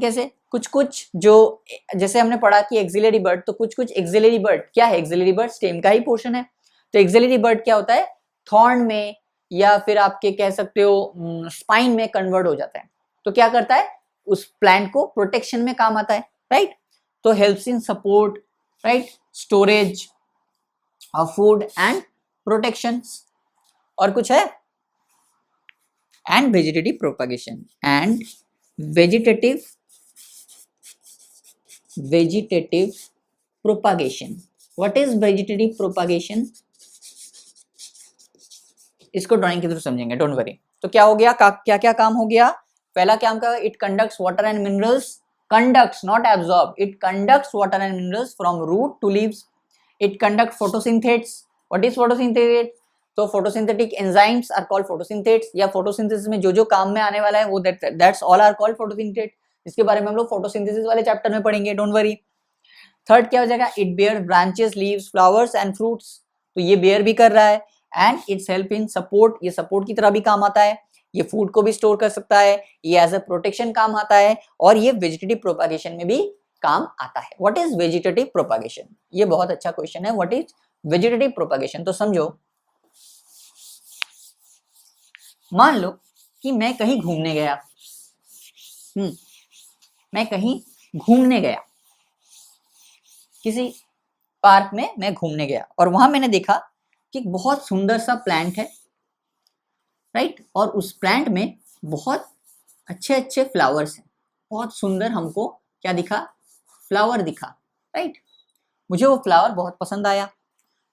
कैसे, कुछ जो जैसे हमने पढ़ा कि एक्सिलरी बर्ड, तो कुछ एक्सिलरी बर्ड क्या है, एक्सिलरी बर्ड स्टेम का ही पोर्शन है। तो एक्सिलरी बर्ड क्या होता है, थॉर्न में या फिर आपके कह सकते हो स्पाइन में कन्वर्ट हो जाता है। तो क्या करता है, उस प्लांट को प्रोटेक्शन में काम आता है, राइट। तो helps in support, right, storage of food and protection. और कुछ है, and vegetative propagation, and vegetative propagation. What is vegetative propagation, इसको ड्राइंग के थ्रू समझेंगे, डोंट वरी। तो क्या हो गया, क्या क्या काम हो गया, पहला काम का, it conducts water and minerals, conducts not absorb, it conducts water and minerals from root to leaves. It conduct photosynthates. What is photosynthate, तो photosynthetic enzymes are called photosynthates, या फोटोसिंथेसिस में जो जो काम में आने वाला है वो दैट्स ऑल आर कॉल्ड फोटोसिंथेट, इसके बारे में हम लोग फोटोसिंथेसिस वाले चैप्टर में पढ़ेंगे, डोंट वरी। थर्ड क्या हो जाएगा, it bear branches, leaves, flowers and fruits, तो ये बेयर भी कर रहा है, and its help in support, ये सपोर्ट की तरह भी काम आता है, ये फूड को भी स्टोर कर सकता है, ये एज अ प्रोटेक्शन काम आता है, और ये वेजिटेटिव प्रोपागेशन में भी काम आता है। व्हाट इज वेजिटेटिव प्रोपागेशन, ये बहुत अच्छा क्वेश्चन है, व्हाट इज वेजिटेटिव प्रोपागेशन। तो समझो, मान लो कि मैं कहीं घूमने गया, मैं कहीं घूमने गया, किसी पार्क में मैं घूमने गया, और वहां मैंने देखा कि बहुत सुंदर सा प्लांट है, राइट, और उस प्लांट में बहुत अच्छे अच्छे फ्लावर्स हैं, बहुत सुंदर हमको क्या दिखा, फ्लावर दिखा, राइट। मुझे वो फ्लावर बहुत पसंद आया,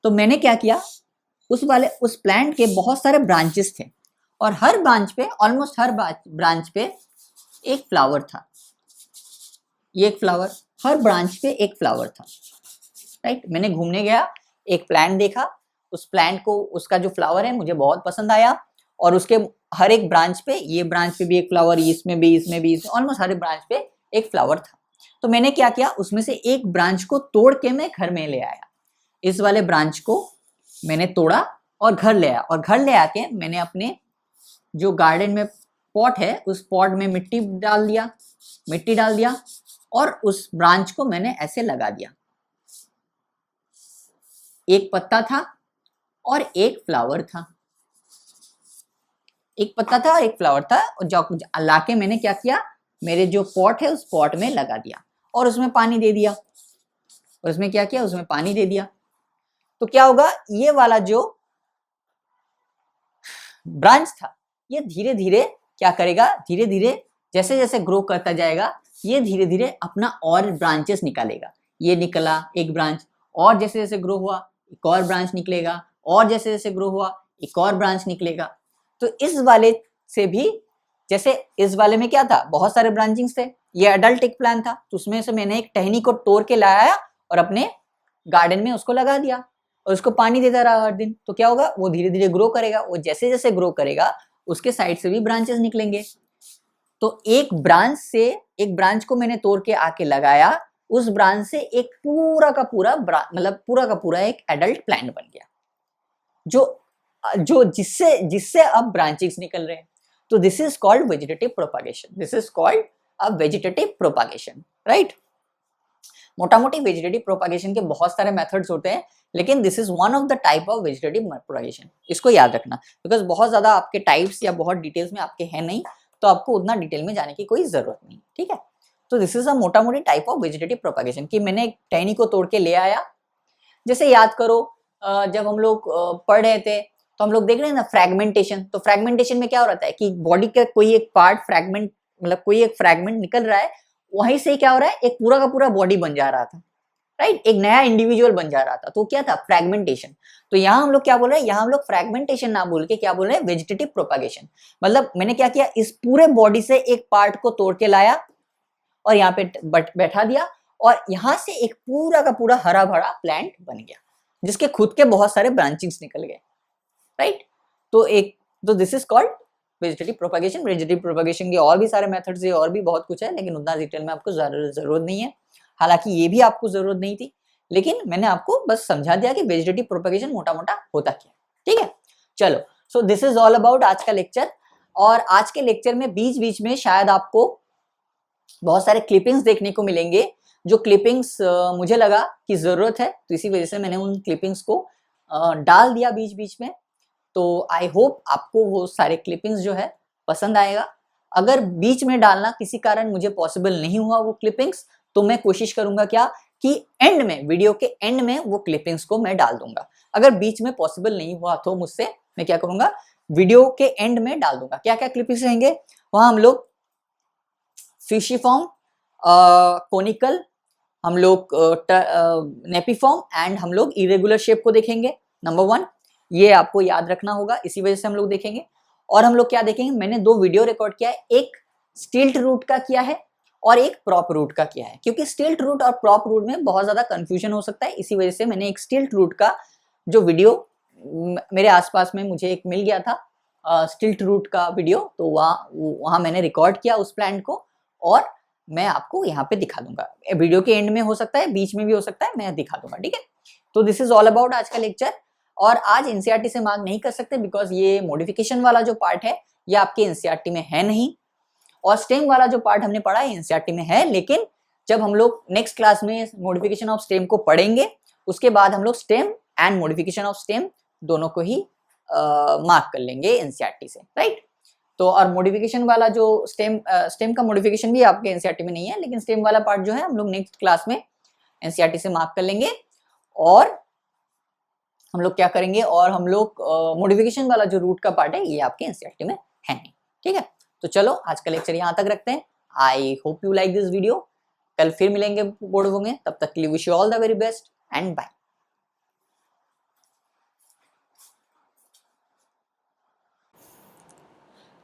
तो मैंने क्या किया, उस प्लांट के बहुत सारे ब्रांचेस थे, और हर ब्रांच पे, ऑलमोस्ट हर ब्रांच पे एक फ्लावर था, ये एक फ्लावर, हर ब्रांच पे एक फ्लावर था, राइट। मैंने घूमने गया, एक प्लांट देखा, उस प्लांट को, उसका जो फ्लावर है मुझे बहुत पसंद आया, और उसके हर एक ब्रांच पे, ये ब्रांच पे भी एक फ्लावर, इसमें भी, ऑलमोस्ट हर एक ब्रांच पे एक फ्लावर था। तो मैंने क्या किया, उसमें से एक ब्रांच को तोड़ के मैं घर में ले आया, इस वाले ब्रांच को मैंने तोड़ा और घर ले आया, और घर ले आके मैंने अपने जो गार्डन में पॉट है उस पॉट में मिट्टी डाल दिया, और उस ब्रांच को मैंने ऐसे लगा दिया, एक पत्ता था और एक फ्लावर था, एक पत्ता था और एक फ्लावर था, और जो लाके मैंने क्या किया, मेरे जो पॉट है उस पॉट में लगा दिया, और उसमें पानी दे दिया, और उसमें क्या किया, उसमें पानी दे दिया। तो क्या होगा, ये वाला जो ब्रांच था ये धीरे धीरे क्या करेगा, धीरे धीरे जैसे जैसे ग्रो करता जाएगा, ये धीरे धीरे अपना और ब्रांचेस निकालेगा, ये निकला एक ब्रांच, और जैसे जैसे ग्रो हुआ एक और ब्रांच निकलेगा, और जैसे जैसे ग्रो हुआ एक और ब्रांच निकलेगा। तो इस वाले से भी, जैसे इस वाले में क्या था, बहुत सारे ब्रांचिंग्स थे, ये अडल्ट एक प्लांट था, तो उसमें से मैंने एक टहनी को तोड़ के लाया और अपने गार्डन में उसको लगा दिया और उसको पानी देता रहा हर दिन, तो क्या होगा, वो धीरे धीरे ग्रो करेगा। वो जैसे जैसे ग्रो करेगा उसके साइड से भी ब्रांचेस निकलेंगे। तो एक ब्रांच को मैंने तोड़ के आके लगाया, उस ब्रांच से एक पूरा का पूरा मतलब पूरा का पूरा एक एडल्ट प्लांट बन गया, जो जिससे अब ब्रांचेस निकल रहे हैं। तो this is called vegetative propagation. This is called a vegetative propagation, right. मोटा मोटी वेजिटेटिव प्रोपागेशन के बहुत सारे मेथड्स होते हैं, लेकिन this is one of the type of vegetative propagation. इसको याद रखना, बिकॉज बहुत ज्यादा आपके टाइप्स या बहुत डिटेल्स में आपके हैं नहीं, तो आपको उतना डिटेल में जाने की कोई जरूरत नहीं, ठीक है। तो दिस इज अ मोटा मोटी टाइप ऑफ वेजिटेटिव प्रोपागेशन कि मैंने एक टहनी को तोड़ के ले आया। जैसे याद करो, जब हम लोग पढ़ रहे थे तो हम लोग देख रहे हैं ना फ्रैगमेंटेशन। तो फ्रैगमेंटेशन में क्या हो रहा है कि बॉडी का कोई एक पार्ट फ्रैगमेंट, मतलब कोई एक फ्रैगमेंट निकल रहा है, वहीं से क्या हो रहा है, एक पूरा का पूरा बॉडी बन जा रहा था, राइट, एक नया इंडिविजुअल बन जा रहा था। तो क्या था, फ्रैगमेंटेशन। तो यहाँ हम लोग क्या बोल रहे हैं, यहाँ हम लोग फ्रैगमेंटेशन ना बोल के क्या बोल रहे हैं, वेजिटेटिव प्रोपागेशन। मतलब मैंने क्या किया, इस पूरे बॉडी से एक पार्ट को तोड़ के लाया और यहाँ पे बैठा दिया, और यहाँ से एक पूरा का पूरा हरा भरा प्लांट बन गया, जिसके खुद के बहुत सारे ब्रांचिंग्स निकल गए, राइट। तो this is called vegetative propagation. Vegetative propagation के और भी सारे मेथड्स है, और भी बहुत कुछ है, लेकिन उतना डिटेल में आपको जरूरत नहीं है। हालांकि ये भी आपको जरूरत नहीं थी, लेकिन मैंने आपको बस समझा दिया कि वेजिटेटिव प्रोपागेशन मोटा मोटा होता क्या है, ठीक है। चलो, सो दिस इज ऑल अबाउट आज का लेक्चर। और आज के लेक्चर में बीच बीच में शायद आपको बहुत सारे क्लिपिंग्स देखने को मिलेंगे, जो क्लिपिंग्स मुझे लगा कि जरूरत है, तो इसी वजह से मैंने उन क्लिपिंग्स को डाल दिया बीच बीच में। तो आई होप आपको वो सारे क्लिपिंग्स जो है पसंद आएगा। अगर बीच में डालना किसी कारण मुझे पॉसिबल नहीं हुआ वो क्लिपिंग्स, तो मैं कोशिश करूंगा क्या कि एंड में, वीडियो के एंड में वो क्लिपिंग्स को मैं डाल दूंगा। अगर बीच में पॉसिबल नहीं हुआ तो मुझसे मैं क्या करूंगा, वीडियो के एंड में डाल दूंगा। क्या क्या क्लिपिंग्स रहेंगे वहां, हम लोग फिशिफॉर्म, कोनिकल, हम लोग नेपिफॉर्म एंड हम लोग इरेगुलर शेप को देखेंगे। नंबर 1 ये आपको याद रखना होगा, इसी वजह से हम लोग देखेंगे। और हम लोग क्या देखेंगे, मैंने 2 वीडियो रिकॉर्ड किया है, एक स्टिल्ट रूट का किया है और एक प्रॉप रूट का किया है, क्योंकि स्टिल्ट रूट और प्रॉप रूट में बहुत ज्यादा कंफ्यूजन हो सकता है। इसी वजह से मैंने एक स्टिल्ट रूट का जो वीडियो मेरे आसपास में मुझे एक मिल गया था, स्टिल्ट रूट का वीडियो, तो वहाँ मैंने रिकॉर्ड किया उस प्लांट को, और मैं आपको यहाँ पे दिखा दूंगा। वीडियो के एंड में हो सकता है, बीच में भी हो सकता है, मैं दिखा दूंगा, ठीक है। तो दिस इज ऑल अबाउट आज का लेक्चर। और आज एनसीईआरटी से मार्क नहीं कर सकते, बिकॉज ये मॉडिफिकेशन वाला जो पार्ट है ये आपके एनसीईआरटी में है नहीं, और स्टेम वाला जो पार्ट हमने पढ़ा है एनसीईआरटी में है। लेकिन जब हम लोग नेक्स्ट क्लास में मॉडिफिकेशन ऑफ स्टेम को पढ़ेंगे, उसके बाद हम लोग stem and modification of stem दोनों को ही मार्क कर लेंगे एनसीईआरटी से, राइट। तो और मॉडिफिकेशन वाला जो स्टेम का मॉडिफिकेशन भी आपके एनसीईआरटी में नहीं है, लेकिन स्टेम वाला पार्ट जो है हम लोग नेक्स्ट क्लास में एनसीईआरटी से मार्क कर लेंगे। और हम लोग क्या करेंगे, और हम लोग मॉडिफिकेशन वाला जो रूट का पार्ट है ये आपके एनसीईआरटी में है नहीं, ठीक है। तो चलो आज का लेक्चर यहाँ तक रखते हैं। I hope you like this video. कल फिर मिलेंगे बोर्ड होंगे, तब तक के लिए wish you all the very best and bye.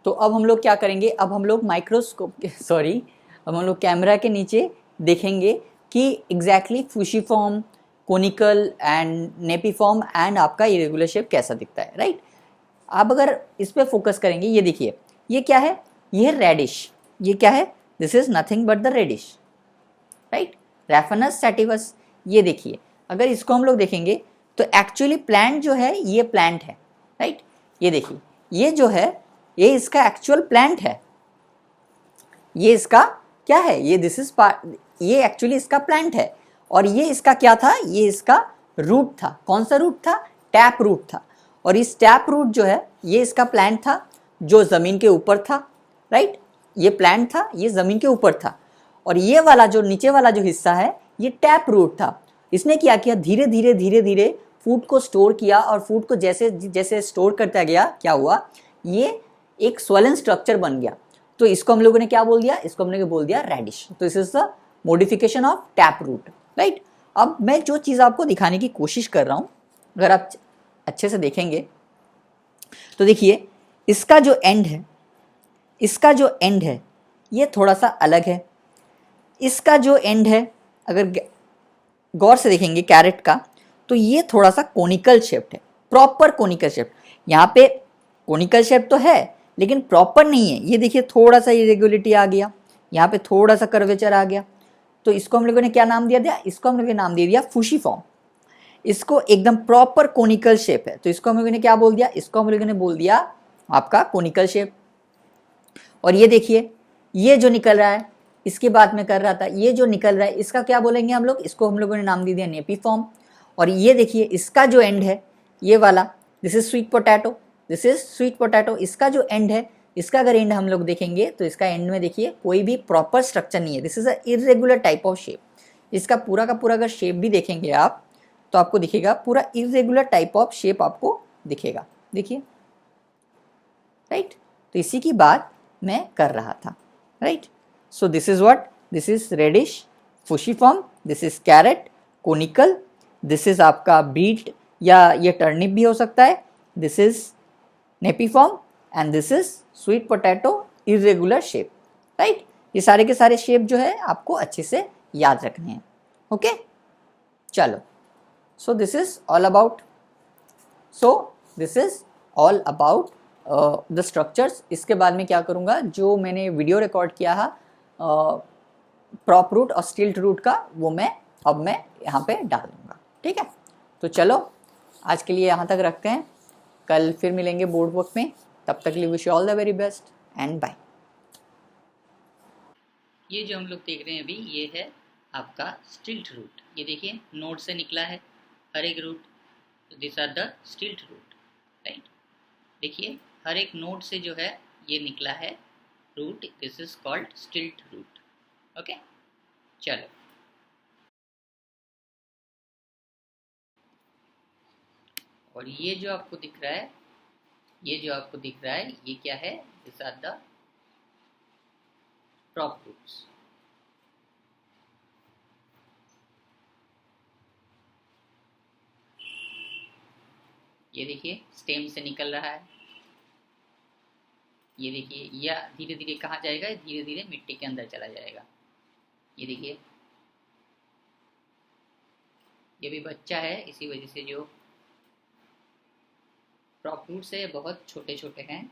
तो अब हम लोग क्या करेंगे, अब हम लोग माइक्रोस्कोप सॉरी अब हम लोग कैमरा के नीचे देखेंगे कि एग्जैक्टली फुशिफॉर्म, कोनिकल एंड नेपिफॉर्म एंड आपका इरेगुलर शेप कैसा दिखता है, राइट। आप अगर इस पे फोकस करेंगे, ये देखिए ये क्या है, ये रेडिश, ये क्या है, this is nothing but the radish, right, Raphanus sativus. ये देखिए अगर इसको हम लोग देखेंगे तो एक्चुअली प्लांट जो है ये प्लांट है, राइट। ये देखिए ये जो है ये इसका एक्चुअल प्लांट है, ये इसका क्या है, ये दिस इज पार्ट, ये एक्चुअली इसका प्लांट है। और ये इसका क्या था, ये इसका रूट था। कौन सा रूट था, टैप रूट था। और इस टैप रूट जो है ये इसका प्लांट था जो जमीन के ऊपर था, राइट। ये प्लांट था, ये जमीन के ऊपर था। और ये वाला जो नीचे वाला जो हिस्सा है ये टैप रूट था। इसने क्या किया, धीरे धीरे धीरे धीरे फूड को स्टोर किया, और फूड को जैसे जैसे स्टोर करता गया क्या हुआ, ये एक स्वलन स्ट्रक्चर बन गया। तो इसको हम लोगों ने क्या बोल दिया, इसको हमने बोल दिया रेडिश। तो this is the modification of tap root, right. अब मैं जो चीज़ आपको दिखाने की कोशिश कर रहा हूँ, अगर आप अच्छे से देखेंगे तो देखिए इसका जो एंड है, इसका जो एंड है ये थोड़ा सा अलग है। इसका जो एंड है, अगर गौर से देखेंगे कैरेट का, तो ये थोड़ा सा कोनिकल शेप्ड है, प्रॉपर कोनिकल शेप। यहाँ पे कोनिकल शेप तो है लेकिन प्रॉपर नहीं है। ये देखिए थोड़ा सा इरेगुलरिटी आ गया, यहाँ पे थोड़ा सा कर्वेचर आ गया, तो इसको हम लोगों ने क्या नाम दिया? इसको हम लोगों ने नाम दे दिया फुशीफॉर्म। इसको एकदम प्रॉपर कोनिकल शेप है, तो इसको हम लोगों ने क्या बोल दिया? इसको हम लोगों ने बोल दिया आपका कोनिकल शेप। और ये देखिए ये जो निकल रहा है, इसकी बात में कर रहा था, ये जो निकल रहा है इसका क्या बोलेंगे हम लोग? इसको हम लोगों ने नाम दे दिया नेपीफॉर्म। और ये देखिए इसका जो एंड है ये वाला, this is sweet potato, this is sweet potato. इसका जो एंड है, इसका अगर एंड हम लोग देखेंगे तो इसका एंड में देखिए कोई भी प्रॉपर स्ट्रक्चर नहीं है, this is a irregular type of shape. इसका पूरा का पूरा अगर शेप भी देखेंगे आप तो आपको दिखेगा पूरा इरेगुलर टाइप ऑफ शेप आपको दिखेगा, देखिए, राइट। तो इसी की बात मैं कर रहा था, right. So this is what, this is radish fusiform, this is carrot conical, this is आपका बीट या ये टर्निप भी हो सकता है, this is napiform and this is sweet potato irregular shape, right. ये सारे के सारे शेप जो है आपको अच्छे से याद रखने हैं, ओके। चलो, सो this is all about the structures. इसके बाद में क्या करूँगा, जो मैंने वीडियो रिकॉर्ड किया है प्रॉप रूट और स्टिल्ट रूट का, वो मैं यहाँ पे डाल दूँगा, ठीक है। तो चलो आज के लिए यहाँ तक रखते हैं, कल फिर मिलेंगे बोर्ड वर्क में। तब तक के लिए wish you all the very best and bye. ये जो हम लोग देख रहे हैं अभी, ये है आपका स्टिल्ट रूट। ये देखिए नोड से निकला है हर एक रूट, तो this are the stilt root, right. देखिए हर एक नोड से जो है ये निकला है root, this is called stilt root, okay. चलो, और ये जो आपको दिख रहा है, ये क्या है? This are the prop roots. ये देखिए स्टेम से निकल रहा है, ये देखिए, या धीरे धीरे कहाँ जाएगा? धीरे धीरे मिट्टी के अंदर चला जाएगा। ये देखिए ये भी बच्चा है, इसी वजह से जो प्रॉप रूट्स है बहुत छोटे छोटे हैं,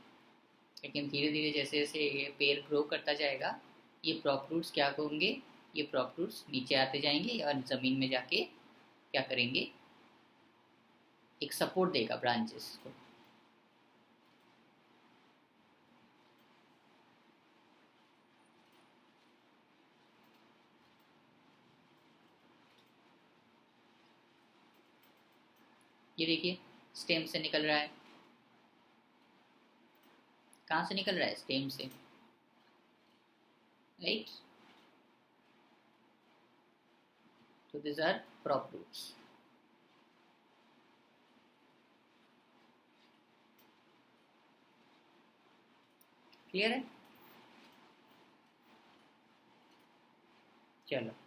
लेकिन धीरे धीरे जैसे जैसे ये पेड़ ग्रो करता जाएगा, ये प्रॉप रूट्स क्या होंगे? ये प्रॉप रूट्स नीचे आते जाएंगे और ज़मीन में जाके क्या करेंगे? एक सपोर्ट देगा ब्रांचेस को। ये देखिए स्टेम से निकल रहा है, कहाँ से निकल रहा है? स्टेम से, राइट। तो this are prop roots. Clear है? चलो।